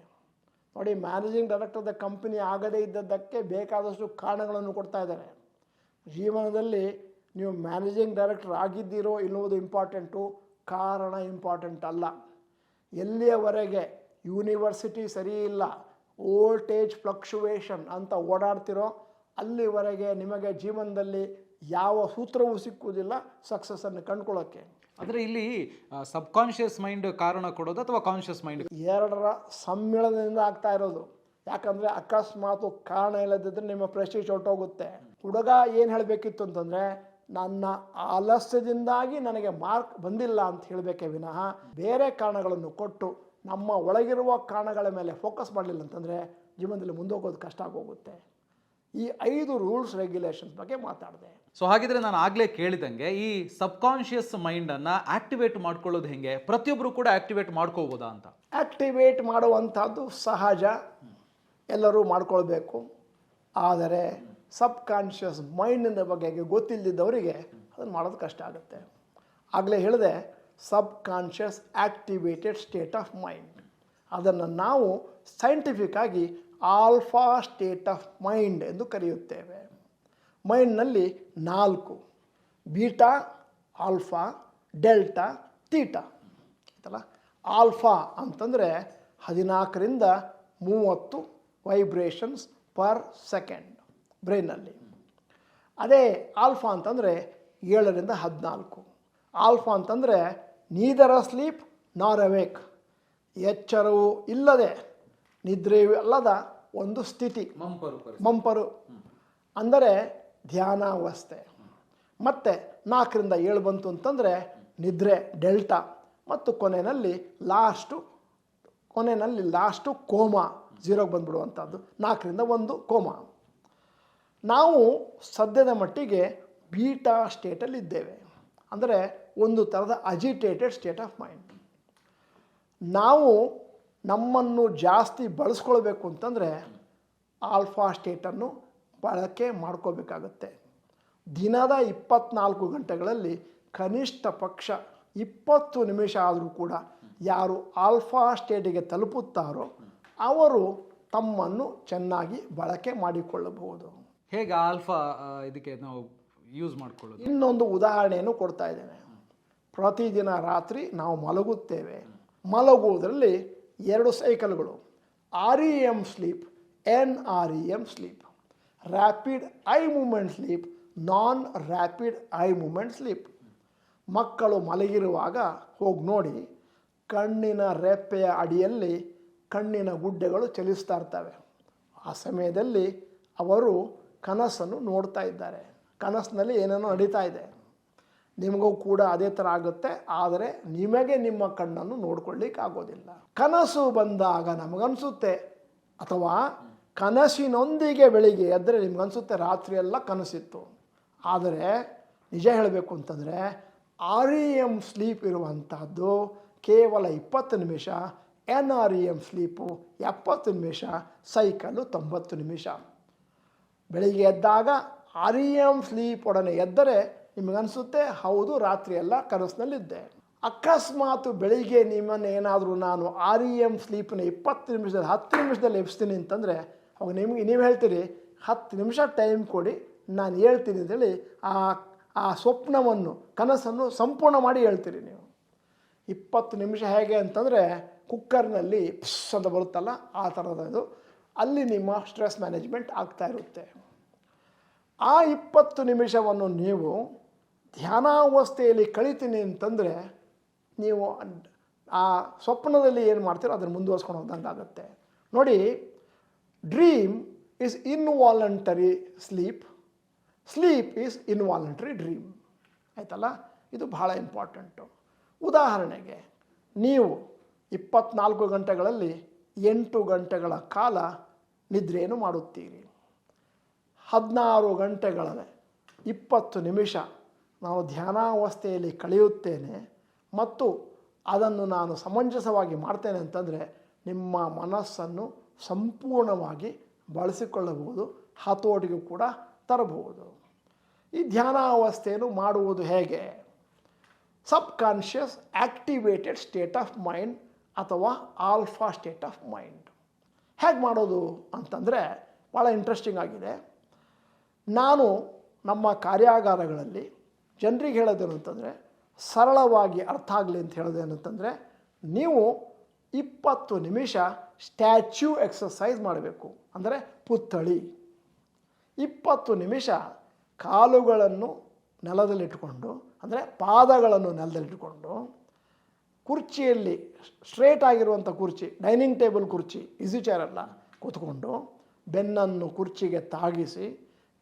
S2: ನೋಡಿ, managing director of the company ಆಗದೇ ಇದ್ದದ್ದಕ್ಕೆ ಬೇಕಾದಷ್ಟು ಕಾರಣಗಳನ್ನು ಕೊಡ್ತಾ ಇದ್ದಾರೆ. ಜೀವನದಲ್ಲಿ ನೀವು ಮ್ಯಾನೇಜಿಂಗ್ ಡೈರೆಕ್ಟರ್ ಆಗಿದ್ದೀರೋ ಎನ್ನುವುದು ಇಂಪಾರ್ಟೆಂಟು, ಕಾರಣ ಇಂಪಾರ್ಟೆಂಟ್ ಅಲ್ಲ. ಎಲ್ಲಿಯವರೆಗೆ ಯೂನಿವರ್ಸಿಟಿ ಸರಿ ಇಲ್ಲ, ವೋಲ್ಟೇಜ್ ಫ್ಲಕ್ಚುವೇಷನ್ ಅಂತ ಓಡಾಡ್ತಿರೋ ಅಲ್ಲಿವರೆಗೆ ನಿಮಗೆ ಜೀವನದಲ್ಲಿ ಯಾವ ಸೂತ್ರವೂ ಸಿಕ್ಕುವುದಿಲ್ಲ ಸಕ್ಸಸ್ಸನ್ನು ಕಂಡುಕೊಳ್ಳೋಕ್ಕೆ.
S1: ಅಂದರೆ ಇಲ್ಲಿ ಸಬ್ ಕಾನ್ಷಿಯಸ್ ಮೈಂಡ್ ಕಾರಣ ಕೊಡೋದು ಅಥವಾ ಕಾನ್ಷಿಯಸ್ ಮೈಂಡ್?
S2: ಎರಡರ ಸಮ್ಮಿಳನದಿಂದ ಆಗ್ತಾ ಇರೋದು. ಯಾಕಂದರೆ ಅಕಸ್ಮಾತ್ ಕಾರಣ ಇಲ್ಲದಿದ್ದರೆ ನಿಮ್ಮ ಪ್ರೆಸ್ಟೀಜ್ ಹೊರಟೋಗುತ್ತೆ. ಹುಡುಗ ಏನು ಹೇಳಬೇಕಿತ್ತು ಅಂತಂದರೆ, ನನ್ನ ಆಲಸ್ಯದಿಂದಾಗಿ ನನಗೆ ಮಾರ್ಕ್ ಬಂದಿಲ್ಲ ಅಂತ ಹೇಳಬೇಕೇ ವಿನಃ ಬೇರೆ ಕಾರಣಗಳನ್ನು ಕೊಟ್ಟು ನಮ್ಮ ಒಳಗಿರುವ ಕಾರಣಗಳ ಮೇಲೆ ಫೋಕಸ್ ಮಾಡಲಿಲ್ಲ ಅಂತಂದರೆ ಜೀವನದಲ್ಲಿ ಮುಂದೋಗೋದು ಕಷ್ಟ ಆಗೋಗುತ್ತೆ. ಈ 5 ರೂಲ್ಸ್ ರೆಗ್ಯುಲೇಷನ್ಸ್ ಬಗ್ಗೆ ಮಾತಾಡಿದೆ.
S1: ಸೊ ಹಾಗಿದ್ರೆ ನಾನು ಆಗಲೇ ಕೇಳಿದಂಗೆ ಈ ಸಬ್ ಕಾನ್ಷಿಯಸ್ ಮೈಂಡನ್ನು ಆಕ್ಟಿವೇಟ್ ಮಾಡ್ಕೊಳ್ಳೋದು ಹೆಂಗೆ? ಪ್ರತಿಯೊಬ್ಬರು ಕೂಡ ಆಕ್ಟಿವೇಟ್ ಮಾಡ್ಕೋಬೋದಾ ಅಂತ?
S2: ಆಕ್ಟಿವೇಟ್ ಮಾಡುವಂಥದ್ದು ಸಹಜ, ಎಲ್ಲರೂ ಮಾಡ್ಕೊಳ್ಬೇಕು. ಆದರೆ ಸಬ್ ಕಾನ್ಷಿಯಸ್ ಮೈಂಡಿನ ಬಗೆಗೆ ಗೊತ್ತಿಲ್ಲದಿದ್ದವರಿಗೆ ಅದನ್ನು ಮಾಡೋದು ಕಷ್ಟ ಆಗುತ್ತೆ. ಆಗಲೇ ಹೇಳಿದೆ subconscious activated state of mind. ಅದನ್ನು ನಾವು ಸೈಂಟಿಫಿಕ್ ಆಗಿ ಆಲ್ಫಾ ಸ್ಟೇಟ್ ಆಫ್ ಮೈಂಡ್ ಎಂದು ಕರೆಯುತ್ತೇವೆ. ಮೈಂಡ್ನಲ್ಲಿ 4: ಬೀಟಾ, ಆಲ್ಫಾ, ಡೆಲ್ಟಾ, ತೀಟಾ ಆಯ್ತಲ್ಲ. ಆಲ್ಫಾ ಅಂತಂದರೆ 14ರಿಂದ 30 ವೈಬ್ರೇಷನ್ಸ್ ಪರ್ ಸೆಕೆಂಡ್ ಬ್ರೈನಲ್ಲಿ. ಅದೇ ಆಲ್ಫಾ ಅಂತಂದರೆ 7ರಿಂದ 14. ಆಲ್ಫಾ ಅಂತಂದರೆ ನೀದರ್ ಸ್ಲೀಪ್ ನಾರ್ ಅವೇಕ್, ಎಚ್ಚರವೂ ಇಲ್ಲದೆ ನಿದ್ರೆಯೂ ಅಲ್ಲದ ಒಂದು ಸ್ಥಿತಿ, ಮಂಪರು ಅಂದರೆ ಧ್ಯಾನಾವಸ್ಥೆ. ಮತ್ತು 4ರಿಂದ 7 ಬಂತು ಅಂತಂದರೆ ನಿದ್ರೆ, ಡೆಲ್ಟಾ, ಮತ್ತು ಕೊನೆಯಲ್ಲಿ ಲಾಸ್ಟು ಕೋಮಾ, 0ಗೆ ಬಂದುಬಿಡುವಂಥದ್ದು. 4ರಿಂದ 1 ಕೋಮಾ. ನಾವು ಸದ್ಯದ ಮಟ್ಟಿಗೆ ಬೀಟಾ ಸ್ಟೇಟಲ್ಲಿ ಇದ್ದೇವೆ, ಅಂದರೆ ಒಂದು ಥರದ ಅಜಿಟೇಟೆಡ್ ಸ್ಟೇಟ್ ಆಫ್ ಮೈಂಡ್. ನಾವು ನಮ್ಮನ್ನು ಜಾಸ್ತಿ ಬಳಸ್ಕೊಳ್ಬೇಕು ಅಂತಂದರೆ ಆಲ್ಫಾ ಸ್ಟೇಟನ್ನು ಬಳಕೆ ಮಾಡ್ಕೋಬೇಕಾಗತ್ತೆ. ದಿನದ 24 ಗಂಟೆಗಳಲ್ಲಿ ಕನಿಷ್ಠ ಪಕ್ಷ 20 ನಿಮಿಷ ಆದರೂ ಕೂಡ ಯಾರು ಆಲ್ಫಾ ಸ್ಟೇಟಿಗೆ ತಲುಪುತ್ತಾರೋ ಅವರು ತಮ್ಮನ್ನು ಚೆನ್ನಾಗಿ ಬಳಕೆ ಮಾಡಿಕೊಳ್ಳಬಹುದು.
S1: ಹೇಗೆ ಆಲ್ಫಾ ಇದಕ್ಕೆ ನಾವು ಯೂಸ್ ಮಾಡ್ಕೊಳ್ಳೋದು?
S2: ಇನ್ನೊಂದು ಉದಾಹರಣೆಯನ್ನು ಕೊಡ್ತಾ ಇದ್ದೇನೆ. ಪ್ರತಿದಿನ ರಾತ್ರಿ ನಾವು ಮಲಗುತ್ತೇವೆ. ಮಲಗುವುದರಲ್ಲಿ 2 ಸೈಕಲ್ಗಳು: REM sleep, NREM sleep, rapid eye movement sleep, non rapid eye movement sleep. ಮಕ್ಕಳು ಮಲಗಿರುವಾಗ ಹೋಗಿ ನೋಡಿ, ಕಣ್ಣಿನ ರೆಪ್ಪೆಯ ಅಡಿಯಲ್ಲಿ ಕಣ್ಣಿನ ಗುಡ್ಡೆಗಳು ಚಲಿಸ್ತಾ ಇರ್ತವೆ. ಆ ಸಮಯದಲ್ಲಿ ಅವರು ಕನಸನ್ನು ನೋಡ್ತಾ ಇದ್ದಾರೆ. ಕನಸಿನಲ್ಲಿ ಏನೇನೋ ನಡೀತಾ ಇದೆ. ನಿಮಗೂ ಕೂಡ ಅದೇ ಥರ ಆಗುತ್ತೆ, ಆದರೆ ನಿಮಗೆ ನಿಮ್ಮ ಕಣ್ಣನ್ನು ನೋಡ್ಕೊಳ್ಳಿಕ್ಕೆ ಆಗೋದಿಲ್ಲ. ಕನಸು ಬಂದಾಗ ನಮಗನ್ಸುತ್ತೆ, ಅಥವಾ ಕನಸಿನೊಂದಿಗೆ ಬೆಳಿಗ್ಗೆ ಎದ್ದರೆ ನಿಮ್ಗನ್ಸುತ್ತೆ ರಾತ್ರಿಯೆಲ್ಲ ಕನಸಿತ್ತು. ಆದರೆ ನಿಜ ಹೇಳಬೇಕು ಅಂತಂದರೆ REM ಸ್ಲೀಪ್ ಇರುವಂಥದ್ದು ಕೇವಲ 20 ನಿಮಿಷ, NREM ಸ್ಲೀಪು 70 ನಿಮಿಷ, ಸೈಕಲ್ಲು 90 ನಿಮಿಷ. ಬೆಳಿಗ್ಗೆ ಎದ್ದಾಗ REM ಸ್ಲೀಪ್ ಒಡನೆ ಎದ್ದರೆ ನಿಮಗನ್ಸುತ್ತೆ ಹೌದು ರಾತ್ರಿಯೆಲ್ಲ ಕನಸಿನಲ್ಲಿದ್ದೆ. ಅಕಸ್ಮಾತ್ ಬೆಳಿಗ್ಗೆ ನಿಮ್ಮನ್ನೇನಾದರೂ ನಾನು REM ಸ್ಲೀಪ್ನ 20 ನಿಮಿಷದಲ್ಲಿ 10 ನಿಮಿಷದಲ್ಲಿ ಎಬ್ಸ್ತೀನಿ ಅಂತಂದರೆ ಅವಾಗ ನೀವು ಹೇಳ್ತೀರಿ 10 ನಿಮಿಷ ಟೈಮ್ ಕೊಡಿ, ನಾನು ಹೇಳ್ತೀನಿ ಅಂತೇಳಿ ಆ ಸ್ವಪ್ನವನ್ನು, ಕನಸನ್ನು ಸಂಪೂರ್ಣ ಮಾಡಿ ಹೇಳ್ತೀರಿ ನೀವು. 20 ನಿಮಿಷ ಹೇಗೆ ಅಂತಂದರೆ ಕುಕ್ಕರ್ನಲ್ಲಿ ಪ್ಸ್ ಅಂತ ಬರುತ್ತಲ್ಲ, ಆ ಥರದ್ದು. ಅಲ್ಲಿ ನಿಮ್ಮ ಸ್ಟ್ರೆಸ್ ಮ್ಯಾನೇಜ್ಮೆಂಟ್ ಆಗ್ತಾ ಇರುತ್ತೆ. ಆ 20 ನಿಮಿಷವನ್ನು ನೀವು ಧ್ಯಾನಾವಸ್ಥೆಯಲ್ಲಿ ಕಳಿತೀನಿ ಅಂತಂದರೆ ನೀವು ಆ ಸ್ವಪ್ನದಲ್ಲಿ ಏನು ಮಾಡ್ತೀರೋ ಅದನ್ನು ಮುಂದುವರ್ಸ್ಕೊಂಡು ಹೋದಂಗೆ ಆಗುತ್ತೆ. ನೋಡಿ, dream is involuntary sleep, sleep is involuntary dream. ಆಯ್ತಲ್ಲ, ಇದು ಬಹಳ ಇಂಪಾರ್ಟೆಂಟು. ಉದಾಹರಣೆಗೆ ನೀವು 24 ಗಂಟೆಗಳಲ್ಲಿ 8 ಗಂಟೆಗಳ ಕಾಲ ನಿದ್ರೆಯನ್ನು ಮಾಡುತ್ತೀರಿ. 16 ಗಂಟೆಗಳ 20 ನಿಮಿಷ ನಾನು ಧ್ಯಾನಾವಸ್ಥೆಯಲ್ಲಿ ಕಳೆಯುತ್ತೇನೆ ಮತ್ತು ಅದನ್ನು ನಾನು ಸಮಂಜಸವಾಗಿ ಮಾಡ್ತೇನೆ ಅಂತಂದರೆ ನಿಮ್ಮ ಮನಸ್ಸನ್ನು ಸಂಪೂರ್ಣವಾಗಿ ಬಳಸಿಕೊಳ್ಳಬಹುದು, ಹತೋಟಿಗೂ ಕೂಡ ತರಬಹುದು. ಈ ಧ್ಯಾನಾವಸ್ಥೆಯನ್ನು ಮಾಡುವುದು ಹೇಗೆ? Subconscious activated state of mind ಅಥವಾ ಆಲ್ಫಾ ಸ್ಟೇಟ್ ಆಫ್ ಮೈಂಡ್. ಹೇಗೆ ಮಾಡೋದು ಅಂತಂದರೆ ಭಾಳ ಇಂಟ್ರೆಸ್ಟಿಂಗ್ ಆಗಿದೆ. ನಾನು ನಮ್ಮ ಕಾರ್ಯಾಗಾರಗಳಲ್ಲಿ ಜನರಿಗೆ ಹೇಳೋದೇನು ಅಂತಂದರೆ, ಸರಳವಾಗಿ ಅರ್ಥ ಆಗಲಿ ಅಂತ ಹೇಳೋದೇನು ಅಂತಂದರೆ, ನೀವು 20 ನಿಮಿಷ ಸ್ಟ್ಯಾಚ್ಯೂ ಎಕ್ಸಸೈಸ್ ಮಾಡಬೇಕು. ಅಂದರೆ ಪುತ್ಥಳಿ. 20 ನಿಮಿಷ ಕಾಲುಗಳನ್ನು ನೆಲದಲ್ಲಿಟ್ಟುಕೊಂಡು, ಅಂದರೆ ಪಾದಗಳನ್ನು ನೆಲದಲ್ಲಿಟ್ಟುಕೊಂಡು, ಕುರ್ಚಿಯಲ್ಲಿ ಸ್ಟ್ರೇಟ್ ಆಗಿರುವಂಥ ಕುರ್ಚಿ, ಡೈನಿಂಗ್ ಟೇಬಲ್ ಕುರ್ಚಿ, ಈಸಿ ಚೇರ್ ಅಲ್ಲ, ಕೂತ್ಕೊಂಡು ಬೆನ್ನನ್ನು ಕುರ್ಚಿಗೆ ತಾಗಿಸಿ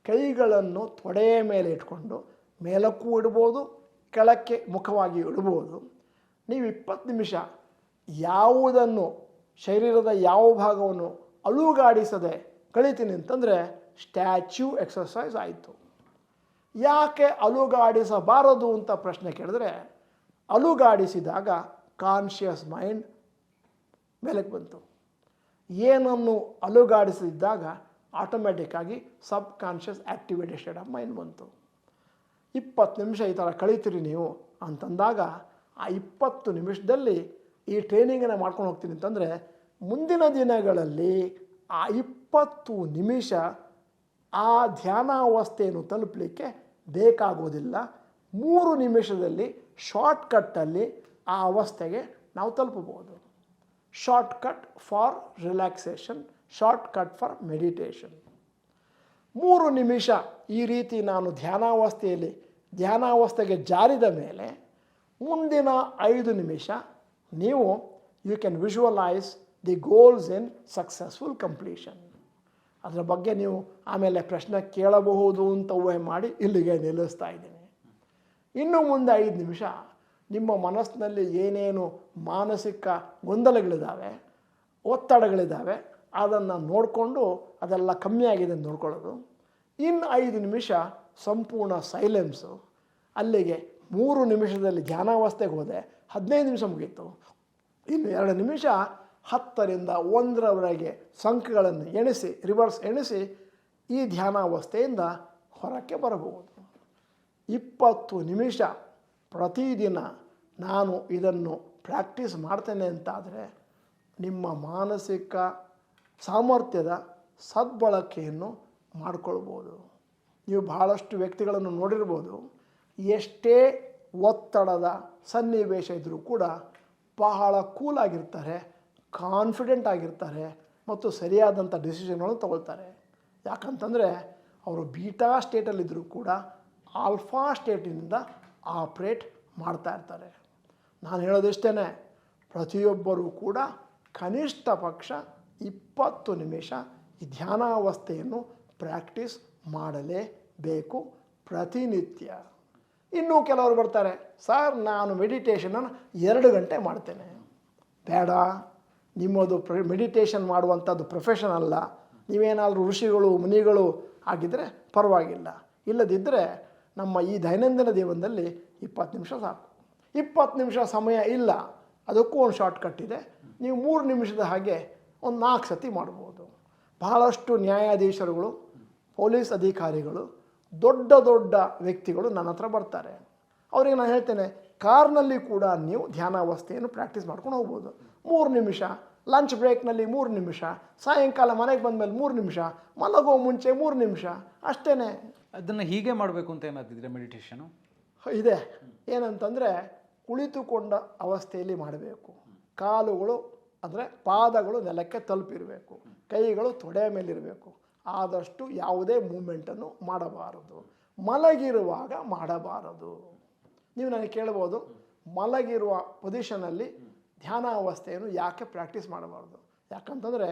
S2: ಕೈಗಳನ್ನು ತೊಡೆಯ ಮೇಲೆ ಇಟ್ಕೊಂಡು ಮೇಲಕ್ಕೂ ಇಡ್ಬೋದು, ಕೆಳಕ್ಕೆ ಮುಖವಾಗಿ ಇಡ್ಬೋದು. ನೀವು 20 ನಿಮಿಷ ಯಾವುದನ್ನು, ಶರೀರದ ಯಾವ ಭಾಗವನ್ನು ಅಲುಗಾಡಿಸದೆ ಕಳೀತೀನಿ ಅಂತಂದರೆ ಸ್ಟ್ಯಾಚ್ಯೂ ಎಕ್ಸಸೈಸ್ ಆಯಿತು. ಯಾಕೆ ಅಲುಗಾಡಿಸಬಾರದು ಅಂತ ಪ್ರಶ್ನೆ ಕೇಳಿದ್ರೆ, ಅಲುಗಾಡಿಸಿದಾಗ ಕಾನ್ಷಿಯಸ್ ಮೈಂಡ್ ಮೇಲಕ್ಕೆ ಬಂತು. ಏನನ್ನು ಅಲುಗಾಡಿಸಿದಾಗ ಆಟೋಮ್ಯಾಟಿಕ್ಕಾಗಿ subconscious activated state of mind ಬಂತು. 20 ನಿಮಿಷ ಈ ಥರ ಕಳೀತೀರಿ ನೀವು ಅಂತಂದಾಗ ಆ 20 ನಿಮಿಷದಲ್ಲಿ ಈ ಟ್ರೈನಿಂಗನ್ನು ಮಾಡ್ಕೊಂಡು ಹೋಗ್ತೀನಿ ಅಂತಂದರೆ ಮುಂದಿನ ದಿನಗಳಲ್ಲಿ ಆ 20 ನಿಮಿಷ ಆ ಧ್ಯಾನಾವಸ್ಥೆಯನ್ನು ತಲುಪಲಿಕ್ಕೆ ಬೇಕಾಗೋದಿಲ್ಲ. 3 ನಿಮಿಷದಲ್ಲಿ ಶಾರ್ಟ್ಕಟ್ಟಲ್ಲಿ ಆ ಅವಸ್ಥೆಗೆ ನಾವು ತಲುಪಬಹುದು. Shortcut for relaxation, shortcut for meditation. 3 ನಿಮಿಷ ಈ ರೀತಿ ನಾನು ಧ್ಯಾನಾವಸ್ಥೆಗೆ ಜಾರಿದ ಮೇಲೆ ಮುಂದಿನ 5 ನಿಮಿಷ ನೀವು you can visualise the goals in successful completion. ಅದರ ಬಗ್ಗೆ ನೀವು ಆಮೇಲೆ ಪ್ರಶ್ನೆ ಕೇಳಬಹುದು ಅಂತ ಊಹೆ ಮಾಡಿ ಇಲ್ಲಿಗೆ ನಿಲ್ಲಿಸ್ತಾ ಇದ್ದೀನಿ. ಇನ್ನು ಮುಂದೆ 5 ನಿಮಿಷ ನಿಮ್ಮ ಮನಸ್ಸಿನಲ್ಲಿ ಏನೇನು ಮಾನಸಿಕ ಗೊಂದಲಗಳಿದ್ದಾವೆ, ಒತ್ತಡಗಳಿದ್ದಾವೆ, ಅದನ್ನು ನೋಡಿಕೊಂಡು ಅದೆಲ್ಲ ಕಮ್ಮಿ ಆಗಿದೆ ಅಂತ ನೋಡ್ಕೊಳ್ಳೋದು. ಇನ್ನು 5 ನಿಮಿಷ ಸಂಪೂರ್ಣ ಸೈಲೆನ್ಸು. ಅಲ್ಲಿಗೆ 3 ನಿಮಿಷದಲ್ಲಿ ಧ್ಯಾನಾವಸ್ಥೆಗೆ ಹೋದೆ, 15 ನಿಮಿಷ ಮುಗೀತು. ಇನ್ನು 2 ನಿಮಿಷ 10ರಿಂದ 1ರವರೆಗೆ ಸಂಖ್ಯೆಗಳನ್ನು ರಿವರ್ಸ್ ಎಣಿಸಿ ಈ ಧ್ಯಾನಾವಸ್ಥೆಯಿಂದ ಹೊರಕ್ಕೆ ಬರಬಹುದು. 20 ನಿಮಿಷ ಪ್ರತಿದಿನ ನಾನು ಇದನ್ನು ಪ್ರಾಕ್ಟೀಸ್ ಮಾಡ್ತೇನೆ ಅಂತಾದರೆ ನಿಮ್ಮ ಮಾನಸಿಕ ಸಾಮರ್ಥ್ಯದ ಸದ್ಬಳಕೆಯನ್ನು ಮಾಡಿಕೊಳ್ಬೋದು. ನೀವು ಬಹಳಷ್ಟು ವ್ಯಕ್ತಿಗಳನ್ನು ನೋಡಿರ್ಬೋದು, ಎಷ್ಟೇ ಒತ್ತಡದ ಸನ್ನಿವೇಶ ಇದ್ದರೂ ಕೂಡ ಬಹಳ ಕೂಲಾಗಿರ್ತಾರೆ, ಕಾನ್ಫಿಡೆಂಟ್ ಆಗಿರ್ತಾರೆ ಮತ್ತು ಸರಿಯಾದಂಥ ಡಿಸಿಷನ್ಗಳನ್ನು ತಗೊಳ್ತಾರೆ. ಯಾಕಂತಂದರೆ ಅವರು ಬೀಟಾ ಸ್ಟೇಟಲ್ಲಿದ್ದರೂ ಕೂಡ ಆಲ್ಫಾ ಸ್ಟೇಟಿನಿಂದ ಆಪ್ರೇಟ್ ಮಾಡ್ತಾ ಇರ್ತಾರೆ. ನಾನು ಹೇಳೋದಿಷ್ಟೇ, ಪ್ರತಿಯೊಬ್ಬರೂ ಕೂಡ ಕನಿಷ್ಠ ಪಕ್ಷ 20 ನಿಮಿಷ ಈ ಧ್ಯಾನಾವಸ್ಥೆಯನ್ನು ಪ್ರಾಕ್ಟೀಸ್ ಮಾಡಲೇಬೇಕು ಪ್ರತಿನಿತ್ಯ. ಇನ್ನೂ ಕೆಲವರು ಬರ್ತಾರೆ, ಸರ್ ನಾನು ಮೆಡಿಟೇಷನನ್ನು 2 ಗಂಟೆ ಮಾಡ್ತೇನೆ. ಬೇಡ, ನಿಮ್ಮದು ಮೆಡಿಟೇಷನ್ ಮಾಡುವಂಥದ್ದು ಪ್ರೊಫೆಷನ್ ಅಲ್ಲ. ನೀವೇನಾದರೂ ಋಷಿಗಳು ಮುನಿಗಳು ಆಗಿದ್ದರೆ ಪರವಾಗಿಲ್ಲ. ಇಲ್ಲದಿದ್ದರೆ ನಮ್ಮ ಈ ದೈನಂದಿನ ಜೀವನದಲ್ಲಿ 20 ನಿಮಿಷ ಸಾಕು. 20 ನಿಮಿಷ ಸಮಯ ಇಲ್ಲ, ಅದಕ್ಕೂ ಒಂದು ಶಾರ್ಟ್ಕಟ್ ಇದೆ. ನೀವು 3 ನಿಮಿಷದ ಹಾಗೆ ಒಂದು 4 ಸತಿ ಮಾಡ್ಬೋದು. ಬಹಳಷ್ಟು ನ್ಯಾಯಾಧೀಶರುಗಳು, ಪೊಲೀಸ್ ಅಧಿಕಾರಿಗಳು, ದೊಡ್ಡ ದೊಡ್ಡ ವ್ಯಕ್ತಿಗಳು ನನ್ನ ಹತ್ರ ಬರ್ತಾರೆ. ಅವರಿಗೆ ನಾನು ಹೇಳ್ತೇನೆ, ಕಾರ್ನಲ್ಲಿ ಕೂಡ ನೀವು ಧ್ಯಾನಾವಸ್ಥೆಯನ್ನು ಪ್ರಾಕ್ಟೀಸ್ ಮಾಡ್ಕೊಂಡು ಹೋಗ್ಬೋದು. 3 ನಿಮಿಷ, ಲಂಚ್ ಬ್ರೇಕ್ನಲ್ಲಿ 3 ನಿಮಿಷ, ಸಾಯಂಕಾಲ ಮನೆಗೆ ಬಂದಮೇಲೆ 3 ನಿಮಿಷ, ಮಲಗೋ ಮುಂಚೆ 3 ನಿಮಿಷ ಅಷ್ಟೇ.
S1: ಅದನ್ನು ಹೀಗೆ ಮಾಡಬೇಕು ಅಂತ ಏನಾದಿದ್ರೆ ಮೆಡಿಟೇಷನು
S2: ಇದೆ. ಏನಂತಂದರೆ ಕುಳಿತುಕೊಂಡ ಅವಸ್ಥೆಯಲ್ಲಿ ಮಾಡಬೇಕು. ಕಾಲುಗಳು ಅಂದರೆ ಪಾದಗಳು ನೆಲಕ್ಕೆ ತಲುಪಿರಬೇಕು, ಕೈಗಳು ತೊಡೆಯ ಮೇಲಿರಬೇಕು. ಆದಷ್ಟು ಯಾವುದೇ ಮೂಮೆಂಟನ್ನು ಮಾಡಬಾರದು. ಮಲಗಿರುವಾಗ ಮಾಡಬಾರದು. ನೀವು ನನಗೆ ಕೇಳ್ಬೋದು, ಮಲಗಿರುವ ಪೊಸಿಷನಲ್ಲಿ ಧ್ಯಾನಾವಸ್ಥೆಯನ್ನು ಯಾಕೆ ಪ್ರಾಕ್ಟೀಸ್ ಮಾಡಬಾರ್ದು? ಯಾಕಂತಂದರೆ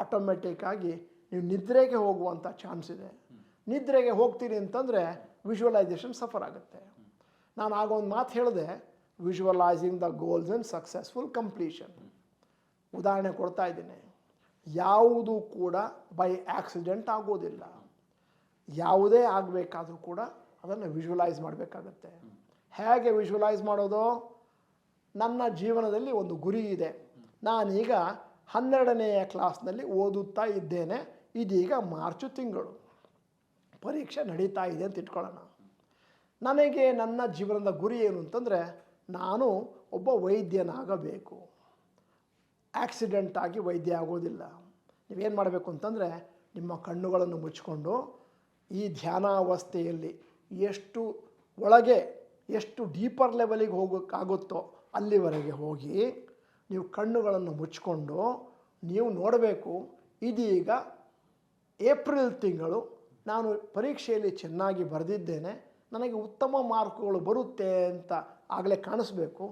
S2: ಆಟೋಮೆಟಿಕ್ಕಾಗಿ ನೀವು ನಿದ್ರೆಗೆ ಹೋಗುವಂಥ ಚಾನ್ಸ್ ಇದೆ. ನಿದ್ರೆಗೆ ಹೋಗ್ತೀನಿ ಅಂತಂದರೆ ವಿಜುವಲೈಸೇಷನ್ ಸಫರ್ ಆಗುತ್ತೆ. ನಾನು ಆಗ ಒಂದು ಮಾತು ಹೇಳಿದೆ, visualising the goals in successful completion. ಉದಾಹರಣೆ ಕೊಡ್ತಾ ಇದ್ದೀನಿ. ಯಾವುದು ಕೂಡ ಬೈ ಆಕ್ಸಿಡೆಂಟ್ ಆಗೋದಿಲ್ಲ. ಯಾವುದೇ ಆಗಬೇಕಾದ್ರೂ ಕೂಡ ಅದನ್ನು ವಿಜುವಲೈಸ್ ಮಾಡಬೇಕಾಗತ್ತೆ. ಹೇಗೆ ವಿಜುವಲೈಸ್ ಮಾಡೋದು? ನನ್ನ ಜೀವನದಲ್ಲಿ ಒಂದು ಗುರಿ ಇದೆ. ನಾನೀಗ 12ನೆಯ ಕ್ಲಾಸ್ನಲ್ಲಿ ಓದುತ್ತಾ ಇದ್ದೇನೆ. ಇದೀಗ ಮಾರ್ಚ್ ತಿಂಗಳು, ಪರೀಕ್ಷೆ ನಡೀತಾ ಇದೆ ಅಂತ ಇಟ್ಕೊಳ್ಳೋಣ. ನನಗೆ ನನ್ನ ಜೀವನದ ಗುರಿ ಏನು ಅಂತಂದರೆ, ನಾನು ಒಬ್ಬ ವೈದ್ಯನಾಗಬೇಕು. ಆಕ್ಸಿಡೆಂಟ್ ಆಗಿ ವೈದ್ಯ ಆಗೋದಿಲ್ಲ. ನೀವೇನು ಮಾಡಬೇಕು ಅಂತಂದರೆ, ನಿಮ್ಮ ಕಣ್ಣುಗಳನ್ನು ಮುಚ್ಚಿಕೊಂಡು ಈ ಧ್ಯಾನಾವಸ್ಥೆಯಲ್ಲಿ ಎಷ್ಟು ಒಳಗೆ, ಎಷ್ಟು ಡೀಪರ್ ಲೆವೆಲಿಗೆ ಹೋಗೋಕ್ಕಾಗುತ್ತೋ ಅಲ್ಲಿವರೆಗೆ ಹೋಗಿ ನೀವು ಕಣ್ಣುಗಳನ್ನು ಮುಚ್ಚಿಕೊಂಡು ನೀವು ನೋಡಬೇಕು, ಇದೀಗ ಏಪ್ರಿಲ್ ತಿಂಗಳು, ನಾನು ಪರೀಕ್ಷೆಯಲ್ಲಿ ಚೆನ್ನಾಗಿ ಬರೆದಿದ್ದೇನೆ, ನನಗೆ ಉತ್ತಮ ಮಾರ್ಕ್ಗಳು ಬರುತ್ತೆ ಅಂತ ಆಗಲೇ ಕಾಣಿಸ್ಬೇಕು.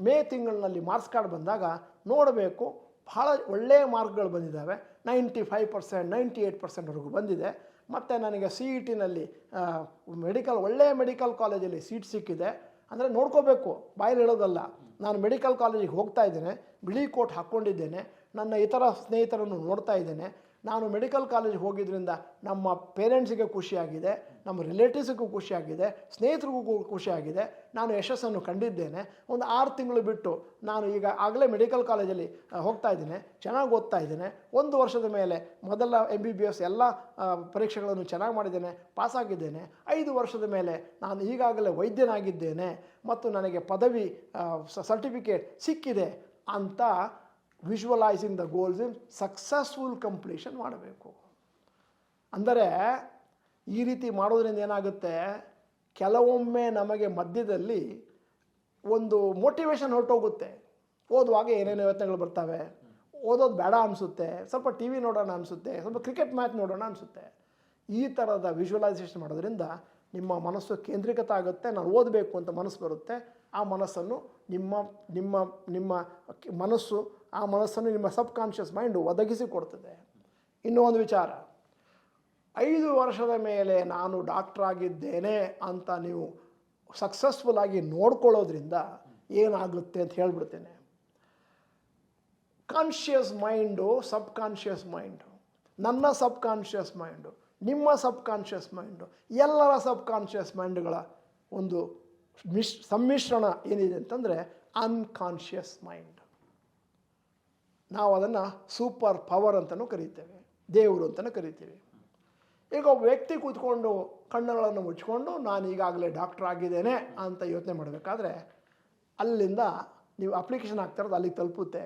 S2: ಮೇ ತಿಂಗಳಿನಲ್ಲಿ ಮಾರ್ಕ್ಸ್ ಕಾರ್ಡ್ ಬಂದಾಗ ನೋಡಬೇಕು, ಭಾಳ ಒಳ್ಳೆಯ ಮಾರ್ಕ್ಗಳು ಬಂದಿದ್ದಾವೆ, 95%, 98%ವರೆಗೂ ಬಂದಿದೆ. ಮತ್ತು ನನಗೆ CET-ನಲ್ಲಿ ಒಳ್ಳೆಯ ಮೆಡಿಕಲ್ ಕಾಲೇಜಲ್ಲಿ ಸೀಟ್ ಸಿಕ್ಕಿದೆ ಅಂದರೆ ನೋಡ್ಕೋಬೇಕು, ಬಾಯಲ್ಲಿ ಹೇಳೋದಲ್ಲ. ನಾನು ಮೆಡಿಕಲ್ ಕಾಲೇಜಿಗೆ ಹೋಗ್ತಾ ಇದ್ದೇನೆ, ಬಿಳಿ ಕೋಟ್ ಹಾಕ್ಕೊಂಡಿದ್ದೇನೆ, ನನ್ನ ಇತರ ಸ್ನೇಹಿತರನ್ನು ನೋಡ್ತಾ ಇದ್ದೇನೆ. ನಾನು ಮೆಡಿಕಲ್ ಕಾಲೇಜಿಗೆ ಹೋಗಿದ್ದರಿಂದ ನಮ್ಮ ಪೇರೆಂಟ್ಸಿಗೆ ಖುಷಿಯಾಗಿದೆ, ನಮ್ಮ ರಿಲೇಟಿವ್ಸ್ಗೂ ಖುಷಿಯಾಗಿದೆ, ಸ್ನೇಹಿತರಿಗೂ ಖುಷಿಯಾಗಿದೆ, ನಾನು ಯಶಸ್ಸನ್ನು ಕಂಡಿದ್ದೇನೆ. ಒಂದು 6 ತಿಂಗಳು ಬಿಟ್ಟು ನಾನು ಈಗ ಆಗಲೇ ಮೆಡಿಕಲ್ ಕಾಲೇಜಲ್ಲಿ ಹೋಗ್ತಾ ಇದ್ದೇನೆ, ಚೆನ್ನಾಗಿ ಓದ್ತಾ ಇದ್ದೇನೆ. 1 ವರ್ಷದ ಮೇಲೆ ಮೊದಲ MBBS ಎಲ್ಲ ಪರೀಕ್ಷೆಗಳನ್ನು ಚೆನ್ನಾಗಿ ಮಾಡಿದ್ದೇನೆ, ಪಾಸಾಗಿದ್ದೇನೆ. 5 ವರ್ಷದ ಮೇಲೆ ನಾನು ಈಗಾಗಲೇ ವೈದ್ಯನಾಗಿದ್ದೇನೆ ಮತ್ತು ನನಗೆ ಪದವಿ ಸರ್ಟಿಫಿಕೇಟ್ ಸಿಕ್ಕಿದೆ ಅಂತ visualising the goals in successful completion ಮಾಡಬೇಕು. ಅಂದರೆ ಈ ರೀತಿ ಮಾಡೋದ್ರಿಂದ ಏನಾಗುತ್ತೆ, ಕೆಲವೊಮ್ಮೆ ನಮಗೆ ಮಧ್ಯದಲ್ಲಿ ಒಂದು ಮೋಟಿವೇಶನ್ ಹೊರಟೋಗುತ್ತೆ. ಓದುವಾಗ ಏನೇನು ಯೋಚನೆಗಳು ಬರ್ತವೆ, ಓದೋದು ಬೇಡ ಅನಿಸುತ್ತೆ, ಸ್ವಲ್ಪ TV ನೋಡೋಣ ಅನಿಸುತ್ತೆ, ಸ್ವಲ್ಪ ಕ್ರಿಕೆಟ್ ಮ್ಯಾಚ್ ನೋಡೋಣ ಅನಿಸುತ್ತೆ. ಈ ಥರದ ವಿಜುವಲೈಸೇಷನ್ ಮಾಡೋದ್ರಿಂದ ನಿಮ್ಮ ಮನಸ್ಸು ಕೇಂದ್ರೀಕೃತ ಆಗುತ್ತೆ. ನಾನು ಓದಬೇಕು ಅಂತ ಮನಸ್ಸು ಬರುತ್ತೆ. ಆ ಮನಸ್ಸನ್ನು ನಿಮ್ಮ ಮನಸ್ಸು ಆ ಮನಸ್ಸನ್ನು ನಿಮ್ಮ ಸಬ್ ಕಾನ್ಷಿಯಸ್ ಮೈಂಡು ಒದಗಿಸಿ ಕೊಡ್ತದೆ. ಇನ್ನೂ ಒಂದು ವಿಚಾರ, 5 ವರ್ಷದ ಮೇಲೆ ನಾನು ಡಾಕ್ಟರ್ ಆಗಿದ್ದೇನೆ ಅಂತ ನೀವು ಸಕ್ಸಸ್ಫುಲ್ ಆಗಿ ನೋಡ್ಕೊಳ್ಳೋದ್ರಿಂದ ಏನಾಗುತ್ತೆ ಅಂತ ಹೇಳ್ಬಿಡ್ತೇನೆ. ಕಾನ್ಷಿಯಸ್ ಮೈಂಡು, ಸಬ್ ಕಾನ್ಷಿಯಸ್ ಮೈಂಡು, ನನ್ನ ಸಬ್ ಕಾನ್ಷಿಯಸ್ ಮೈಂಡು, ನಿಮ್ಮ ಸಬ್ ಕಾನ್ಷಿಯಸ್ ಮೈಂಡು, ಎಲ್ಲರ ಸಬ್ ಕಾನ್ಷಿಯಸ್ ಮೈಂಡ್ಗಳ ಒಂದು ಸಮ್ಮಿಶ್ರಣ ಏನಿದೆ ಅಂತಂದರೆ ಅನ್ಕಾನ್ಷಿಯಸ್ ಮೈಂಡ್. ನಾವು ಅದನ್ನು ಸೂಪರ್ ಪವರ್ ಅಂತಲೂ ಕರೀತೇವೆ, ದೇವರು ಅಂತಲೂ ಕರಿತೀವಿ. ಈಗ ಒಬ್ಬ ವ್ಯಕ್ತಿ ಕೂತ್ಕೊಂಡು ಕಣ್ಣುಗಳನ್ನು ಮುಚ್ಕೊಂಡು ನಾನು ಈಗಾಗಲೇ ಡಾಕ್ಟರ್ ಆಗಿದ್ದೇನೆ ಅಂತ ಯೋಚನೆ ಮಾಡಬೇಕಾದ್ರೆ ಅಲ್ಲಿಂದ ನೀವು ಅಪ್ಲಿಕೇಶನ್ ಆಗ್ತಾ ಇರೋದು ಅಲ್ಲಿಗೆ ತಲುಪುತ್ತೆ.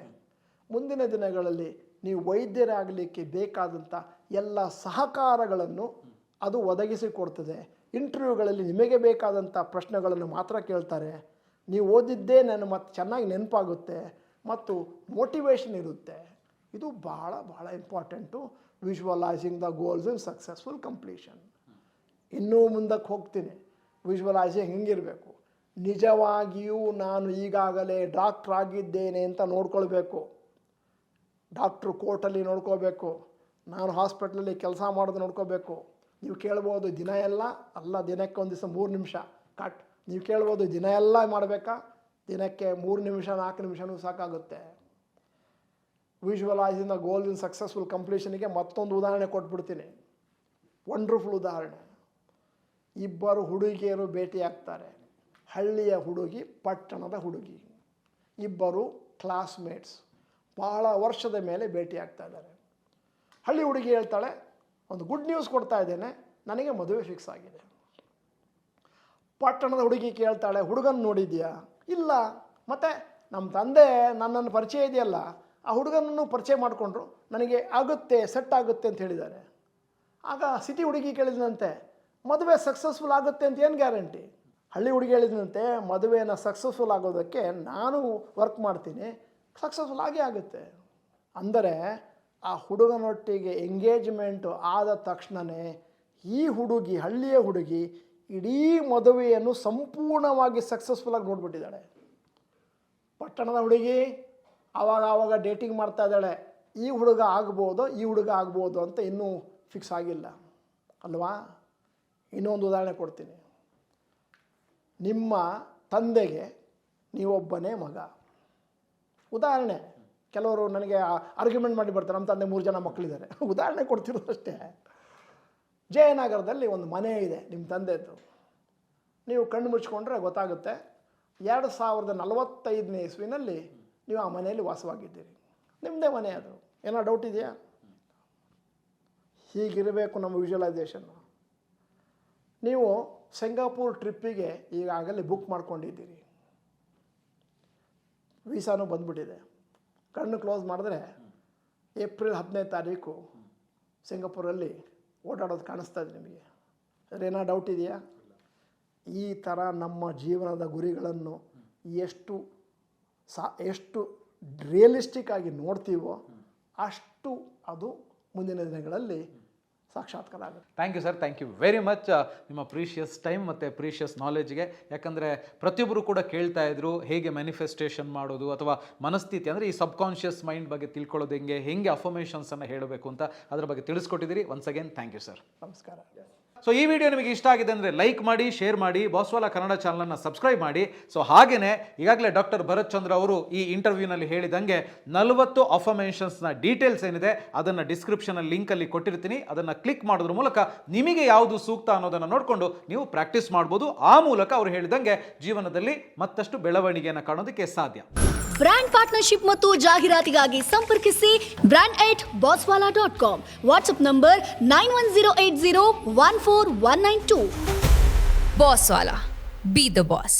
S2: ಮುಂದಿನ ದಿನಗಳಲ್ಲಿ ನೀವು ವೈದ್ಯರಾಗಲಿಕ್ಕೆ ಬೇಕಾದಂಥ ಎಲ್ಲ ಸಹಕಾರಗಳನ್ನು ಅದು ಒದಗಿಸಿಕೊಡ್ತದೆ. ಇಂಟರ್ವ್ಯೂಗಳಲ್ಲಿ ನಿಮಗೆ ಬೇಕಾದಂಥ ಪ್ರಶ್ನೆಗಳನ್ನು ಮಾತ್ರ ಕೇಳ್ತಾರೆ. ನೀವು ಓದಿದ್ದೇ ಮತ್ತೆ ಚೆನ್ನಾಗಿ ನೆನಪಾಗುತ್ತೆ ಮತ್ತು ಮೋಟಿವೇಶನ್ ಇರುತ್ತೆ. ಇದು ಬಹಳ ಬಹಳ important, visualising the goals in successful completion. ಇನ್ನೂ ಮುಂದಕ್ಕೆ ಹೋಗ್ತೀನಿ. ವಿಜುವಲೈಸಿಂಗ್ ಹೆಂಗಿರಬೇಕು, ನಿಜವಾಗಿಯೂ ನಾನು ಈಗಾಗಲೇ ಡಾಕ್ಟ್ರ್ ಆಗಿದ್ದೇನೆ ಅಂತ ನೋಡ್ಕೊಳ್ಬೇಕು. ಡಾಕ್ಟ್ರು ಕೋರ್ಟಲ್ಲಿ ನೋಡ್ಕೋಬೇಕು, ನಾನು ಹಾಸ್ಪಿಟ್ಲಲ್ಲಿ ಕೆಲಸ ಮಾಡೋದು ನೋಡ್ಕೋಬೇಕು. ನೀವು ಕೇಳ್ಬೋದು ದಿನ ಎಲ್ಲ ಅಲ್ಲ, ದಿನಕ್ಕೆ ಒಂದು ದಿವಸ 3 ನಿಮಿಷ ಕಟ್. ನೀವು ಕೇಳ್ಬೋದು ದಿನ ಎಲ್ಲ ಮಾಡಬೇಕಾ, ದಿನಕ್ಕೆ 3 ನಿಮಿಷ 4 ನಿಮಿಷನೂ ಸಾಕಾಗುತ್ತೆ. Visualising the goal in successful ಕಂಪ್ಲೀಷನ್ಗೆ ಮತ್ತೊಂದು ಉದಾಹರಣೆ ಕೊಟ್ಬಿಡ್ತೀನಿ. ವಂಡರ್ಫುಲ್ ಉದಾಹರಣೆ. 2 ಹುಡುಗಿಯರು ಭೇಟಿಯಾಗ್ತಾರೆ. ಹಳ್ಳಿಯ ಹುಡುಗಿ, ಪಟ್ಟಣದ ಹುಡುಗಿ, 2 ಕ್ಲಾಸ್ಮೇಟ್ಸ್, ಭಾಳ ವರ್ಷದ ಮೇಲೆ ಭೇಟಿಯಾಗ್ತಾ ಇದ್ದಾರೆ. ಹಳ್ಳಿ ಹುಡುಗಿ ಹೇಳ್ತಾಳೆ, ಒಂದು ಗುಡ್ ನ್ಯೂಸ್ ಕೊಡ್ತಾ ಇದ್ದೇನೆ, ನನಗೆ ಮದುವೆ ಫಿಕ್ಸ್ ಆಗಿದೆ. ಪಟ್ಟಣದ ಹುಡುಗಿ ಕೇಳ್ತಾಳೆ, ಹುಡುಗನ ನೋಡಿದ್ಯಾ? ಇಲ್ಲ. ಮತ್ತು ನಮ್ಮ ತಂದೆ ನನ್ನನ್ನು ಪರಿಚಯ ಇದೆಯಲ್ಲ, ಆ ಹುಡುಗನನ್ನು ಪರಿಚಯ ಮಾಡಿಕೊಂಡ್ರು, ನನಗೆ ಆಗುತ್ತೆ, ಸೆಟ್ ಆಗುತ್ತೆ ಅಂತ ಹೇಳಿದ್ದಾರೆ. ಆಗ ಸಿಟಿ ಹುಡುಗಿ ಕೇಳಿದಂತೆ, ಮದುವೆ ಸಕ್ಸಸ್ಫುಲ್ ಆಗುತ್ತೆ ಅಂತ ಏನು ಗ್ಯಾರಂಟಿ? ಹಳ್ಳಿ ಹುಡುಗಿ ಹೇಳಿದಂತೆ, ಮದುವೆಯನ್ನು ಸಕ್ಸಸ್ಫುಲ್ ಆಗೋದಕ್ಕೆ ನಾನು ವರ್ಕ್ ಮಾಡ್ತೀನಿ, ಸಕ್ಸಸ್ಫುಲ್ ಆಗೇ ಆಗುತ್ತೆ. ಅಂದರೆ ಆ ಹುಡುಗನೊಟ್ಟಿಗೆ ಎಂಗೇಜ್ಮೆಂಟು ಆದ ತಕ್ಷಣವೇ ಈ ಹುಡುಗಿ, ಹಳ್ಳಿಯ ಹುಡುಗಿ, ಇಡೀ ಮದುವೆಯನ್ನು ಸಂಪೂರ್ಣವಾಗಿ ಸಕ್ಸಸ್ಫುಲ್ಲಾಗಿ ನೋಡ್ಬಿಟ್ಟಿದ್ದಾಳೆ. ಪಟ್ಟಣದ ಹುಡುಗಿ ಆವಾಗ ಡೇಟಿಂಗ್ ಮಾಡ್ತಾ ಇದ್ದಾಳೆ, ಈ ಹುಡುಗ ಆಗ್ಬೋದು ಅಂತ ಇನ್ನೂ ಫಿಕ್ಸ್ ಆಗಿಲ್ಲ ಅಲ್ವಾ? ಇನ್ನೊಂದು ಉದಾಹರಣೆ ಕೊಡ್ತೀನಿ. ನಿಮ್ಮ ತಂದೆಗೆ ನೀವೊಬ್ಬನೇ ಮಗ. ಉದಾಹರಣೆ, ಕೆಲವರು ನನಗೆ ಆರ್ಗ್ಯುಮೆಂಟ್ ಮಾಡಿ ಬರ್ತಾರೆ, ನಮ್ಮ ತಂದೆ 3 ಜನ ಮಕ್ಕಳಿದ್ದಾರೆ. ಉದಾಹರಣೆ ಕೊಡ್ತಿರೋದು ಅಷ್ಟೇ. ಜಯನಗರದಲ್ಲಿ ಒಂದು ಮನೆ ಇದೆ ನಿಮ್ಮ ತಂದೆದು. ನೀವು ಕಣ್ಣು ಮುಚ್ಕೊಂಡ್ರೆ ಗೊತ್ತಾಗುತ್ತೆ, 2045ನೇ ಇಸ್ವಿನಲ್ಲಿ ನೀವು ಆ ಮನೆಯಲ್ಲಿ ವಾಸವಾಗಿದ್ದೀರಿ. ನಿಮ್ಮದೇ ಮನೆ ಅದು. ಏನೋ ಡೌಟ್ ಇದೆಯಾ? ಹೀಗಿರಬೇಕು ನಮ್ಮ ವಿಜುವಲೈಸೇಷನ್ನು. ನೀವು ಸಿಂಗಾಪುರ್ ಟ್ರಿಪ್ಪಿಗೆ ಈಗಾಗಲೇ ಬುಕ್ ಮಾಡ್ಕೊಂಡಿದ್ದೀರಿ, ವೀಸಾನೂ ಬಂದ್ಬಿಟ್ಟಿದೆ. ಕಣ್ಣು ಕ್ಲೋಸ್ ಮಾಡಿದ್ರೆ ಏಪ್ರಿಲ್ 15ನೇ ತಾರೀಕು ಸಿಂಗಾಪುರಲ್ಲಿ ಓಡಾಡೋದು ಕಾಣಿಸ್ತಾ ಇದೆ ನಿಮಗೆ. ಅದೇನೋ ಡೌಟ್ ಇದೆಯಾ? ಈ ಥರ ನಮ್ಮ ಜೀವನದ ಗುರಿಗಳನ್ನು ಎಷ್ಟು ರಿಯಲಿಸ್ಟಿಕ್ ಆಗಿ ನೋಡ್ತೀವೋ ಅಷ್ಟು ಅದು ಮುಂದಿನ ದಿನಗಳಲ್ಲಿ ಸಾಕ್ಷಾತ್ಕಾರ ಆಗುತ್ತೆ.
S1: Thank you sir, thank you very much ನಿಮ್ಮ ಪ್ರೀಷಿಯಸ್ ಟೈಮ್ ಮತ್ತು ಪ್ರೀಷಿಯಸ್ ನಾಲೆಜ್ಗೆ. ಯಾಕಂದರೆ ಪ್ರತಿಯೊಬ್ಬರು ಕೂಡ ಕೇಳ್ತಾ ಇದ್ರು ಹೇಗೆ ಮ್ಯಾನಿಫೆಸ್ಟೇಷನ್ ಮಾಡೋದು ಅಥವಾ ಮನಸ್ಥಿತಿ ಅಂದರೆ ಈ ಸಬ್ಕಾನ್ಷಿಯಸ್ ಮೈಂಡ್ ಬಗ್ಗೆ ತಿಳ್ಕೊಳ್ಳೋದು ಹೆಂಗೆ ಅಫರ್ಮೇಷನ್ಸನ್ನು ಹೇಳಬೇಕು ಅಂತ ಅದರ ಬಗ್ಗೆ ತಿಳಿಸ್ಕೊಟ್ಟಿದ್ದೀರಿ. Once again thank you sir.
S2: ನಮಸ್ಕಾರ.
S1: ಸೊ ಈ ವಿಡಿಯೋ ನಿಮಗೆ ಇಷ್ಟ ಆಗಿದೆ ಅಂದರೆ ಲೈಕ್ ಮಾಡಿ, ಶೇರ್ ಮಾಡಿ, ಬಾಸ್ವಾಲ ಕನ್ನಡ ಚಾನಲನ್ನು ಸಬ್ಸ್ಕ್ರೈಬ್ ಮಾಡಿ. ಸೊ ಹಾಗೆಯೇ ಈಗಾಗಲೇ ಡಾಕ್ಟರ್ ಭರತ್ ಚಂದ್ರ ಅವರು ಈ ಇಂಟರ್ವ್ಯೂನಲ್ಲಿ ಹೇಳಿದಂಗೆ 40 ಅಫರ್ಮೇಷನ್ಸ್ನ ಡೀಟೇಲ್ಸ್ ಏನಿದೆ ಅದನ್ನು ಡಿಸ್ಕ್ರಿಪ್ಷನಲ್ಲಿ ಲಿಂಕಲ್ಲಿ ಕೊಟ್ಟಿರ್ತೀನಿ. ಅದನ್ನು ಕ್ಲಿಕ್ ಮಾಡೋದ್ರ ಮೂಲಕ ನಿಮಗೆ ಯಾವುದು ಸೂಕ್ತ ಅನ್ನೋದನ್ನು ನೋಡಿಕೊಂಡು ನೀವು ಪ್ರಾಕ್ಟೀಸ್ ಮಾಡ್ಬೋದು. ಆ ಮೂಲಕ ಅವರು ಹೇಳಿದಂಗೆ ಜೀವನದಲ್ಲಿ ಮತ್ತಷ್ಟು ಬೆಳವಣಿಗೆಯನ್ನು ಕಾಣೋದಕ್ಕೆ ಸಾಧ್ಯ.
S3: ಬ್ರ್ಯಾಂಡ್ ಪಾರ್ಟ್ನರ್ಶಿಪ್ ಮತ್ತು ಜಾಹೀರಾತಿಗಾಗಿ ಸಂಪರ್ಕಿಸಿ brand@bosswala.com. WhatsApp number 9108014192.
S4: Bosswala. Be the boss.